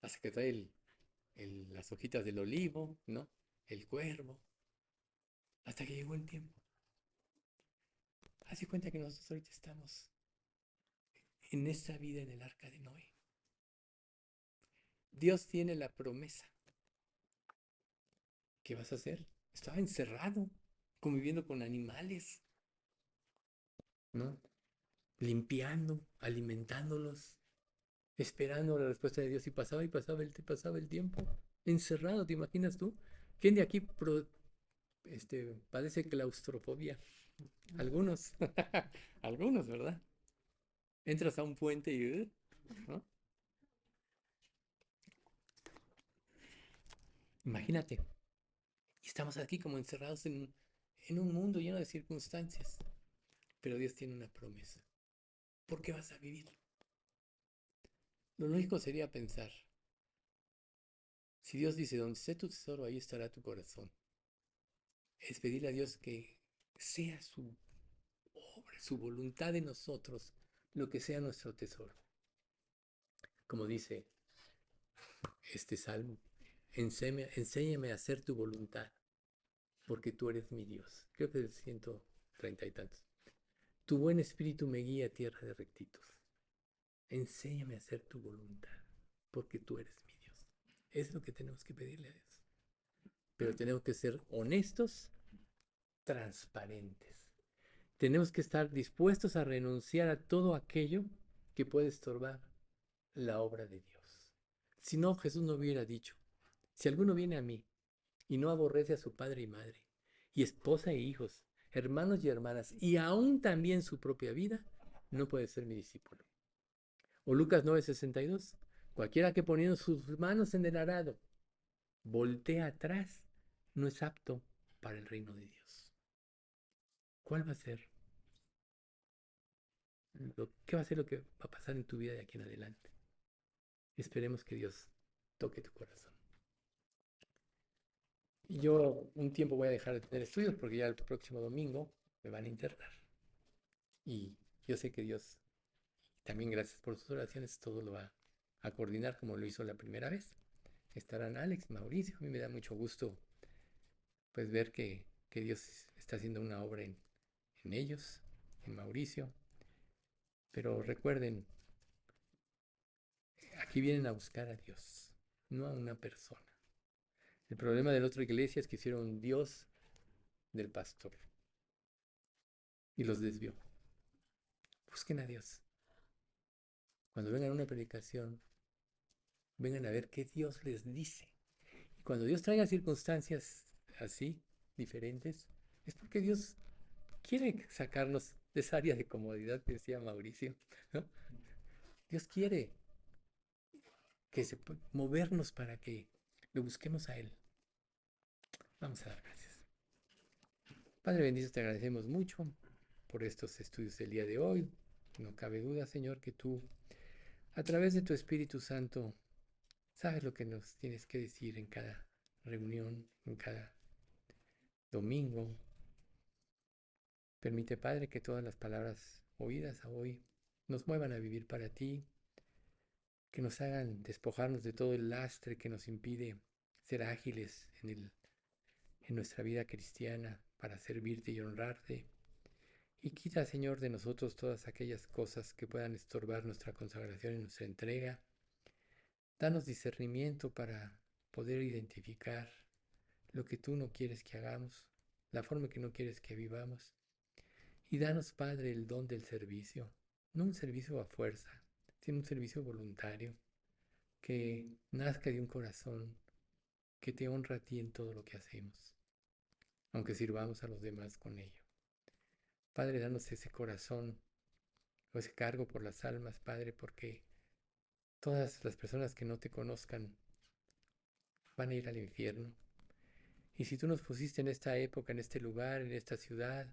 hasta que trae las hojitas del olivo, ¿no? El cuervo, hasta que llegó el tiempo. Hace cuenta que nosotros ahorita estamos en esta vida en el arca de Noé. Dios tiene la promesa. ¿Qué vas a hacer? Estaba encerrado, conviviendo con animales, ¿no? Limpiando, alimentándolos, esperando la respuesta de Dios y pasaba el tiempo. Encerrado, ¿te imaginas tú? ¿Quién de aquí padece claustrofobia? Algunos, algunos, ¿verdad? Entras a un puente y, ¿no? Imagínate, estamos aquí como encerrados en un mundo lleno de circunstancias, pero Dios tiene una promesa. ¿Por qué vas a vivir? Lo lógico sería pensar, si Dios dice, donde esté tu tesoro, ahí estará tu corazón. Es pedirle a Dios que sea su obra, su voluntad en nosotros, lo que sea nuestro tesoro. Como dice este salmo, enséñame a hacer tu voluntad, porque tú eres mi Dios. Creo que es el 130 y tantos. Tu buen espíritu me guía a tierra de rectitud. Enséñame a hacer tu voluntad, porque tú eres mi Dios. Es lo que tenemos que pedirle a Dios. Pero tenemos que ser honestos, transparentes. Tenemos que estar dispuestos a renunciar a todo aquello que puede estorbar la obra de Dios. Si no, Jesús no hubiera dicho, si alguno viene a mí y no aborrece a su padre y madre, y esposa e hijos, hermanos y hermanas, y aún también su propia vida, no puede ser mi discípulo. O Lucas 9:62, cualquiera que poniendo sus manos en el arado voltea atrás, no es apto para el reino de Dios. ¿Cuál va a ser? ¿Qué va a ser lo que va a pasar en tu vida de aquí en adelante? Esperemos que Dios toque tu corazón. Y yo un tiempo voy a dejar de tener estudios porque ya el próximo domingo me van a internar. Y yo sé que Dios, también gracias por sus oraciones, todo lo va a coordinar como lo hizo la primera vez. Estarán Alex, Mauricio. A mí me da mucho gusto pues ver que Dios está haciendo una obra en ellos, en Mauricio. Pero recuerden, aquí vienen a buscar a Dios, no a una persona. El problema de la otra iglesia es que hicieron Dios del pastor y los desvió. Busquen a Dios. Cuando vengan a una predicación, vengan a ver qué Dios les dice. Y cuando Dios traiga circunstancias así, diferentes, es porque Dios quiere sacarnos de esa área de comodidad que decía Mauricio, ¿no? Dios quiere movernos para que lo busquemos a Él. Vamos a dar gracias. Padre bendito, te agradecemos mucho por estos estudios del día de hoy. No cabe duda, Señor, que tú, a través de tu Espíritu Santo, sabes lo que nos tienes que decir en cada reunión, en cada domingo. Permite, Padre, que todas las palabras oídas hoy nos muevan a vivir para ti, que nos hagan despojarnos de todo el lastre que nos impide ser ágiles en nuestra vida cristiana para servirte y honrarte. Y quita, Señor, de nosotros todas aquellas cosas que puedan estorbar nuestra consagración y nuestra entrega. Danos discernimiento para poder identificar lo que tú no quieres que hagamos, la forma que no quieres que vivamos. Y danos, Padre, el don del servicio, no un servicio a fuerza, sino un servicio voluntario, que nazca de un corazón que te honra a ti en todo lo que hacemos, aunque sirvamos a los demás con ello. Padre, danos ese corazón o ese cargo por las almas, Padre, porque todas las personas que no te conozcan van a ir al infierno. Y si tú nos pusiste en esta época, en este lugar, en esta ciudad,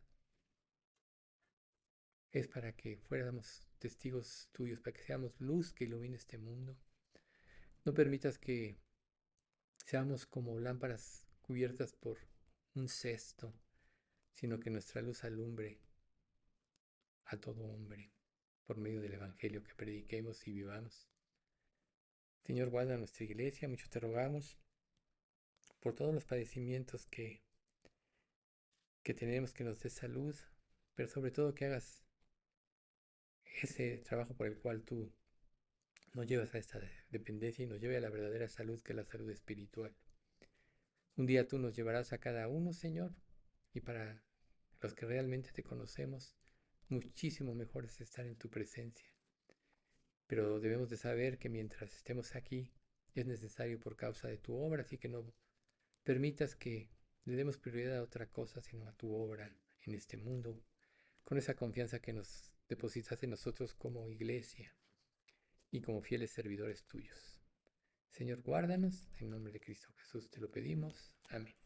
es para que fuéramos testigos tuyos, para que seamos luz que ilumine este mundo. No permitas que seamos como lámparas cubiertas por un cesto, sino que nuestra luz alumbre a todo hombre por medio del Evangelio que prediquemos y vivamos. Señor, guarda nuestra iglesia, mucho te rogamos por todos los padecimientos que tenemos, que nos des salud, pero sobre todo que hagas ese trabajo por el cual tú nos llevas a esta dependencia y nos lleve a la verdadera salud, que es la salud espiritual. Un día tú nos llevarás a cada uno, Señor, y para los que realmente te conocemos, muchísimo mejor es estar en tu presencia. Pero debemos de saber que mientras estemos aquí, es necesario por causa de tu obra, así que no permitas que le demos prioridad a otra cosa, sino a tu obra en este mundo, con esa confianza que nos depositas en nosotros como iglesia y como fieles servidores tuyos. Señor, guárdanos, en nombre de Cristo Jesús te lo pedimos. Amén.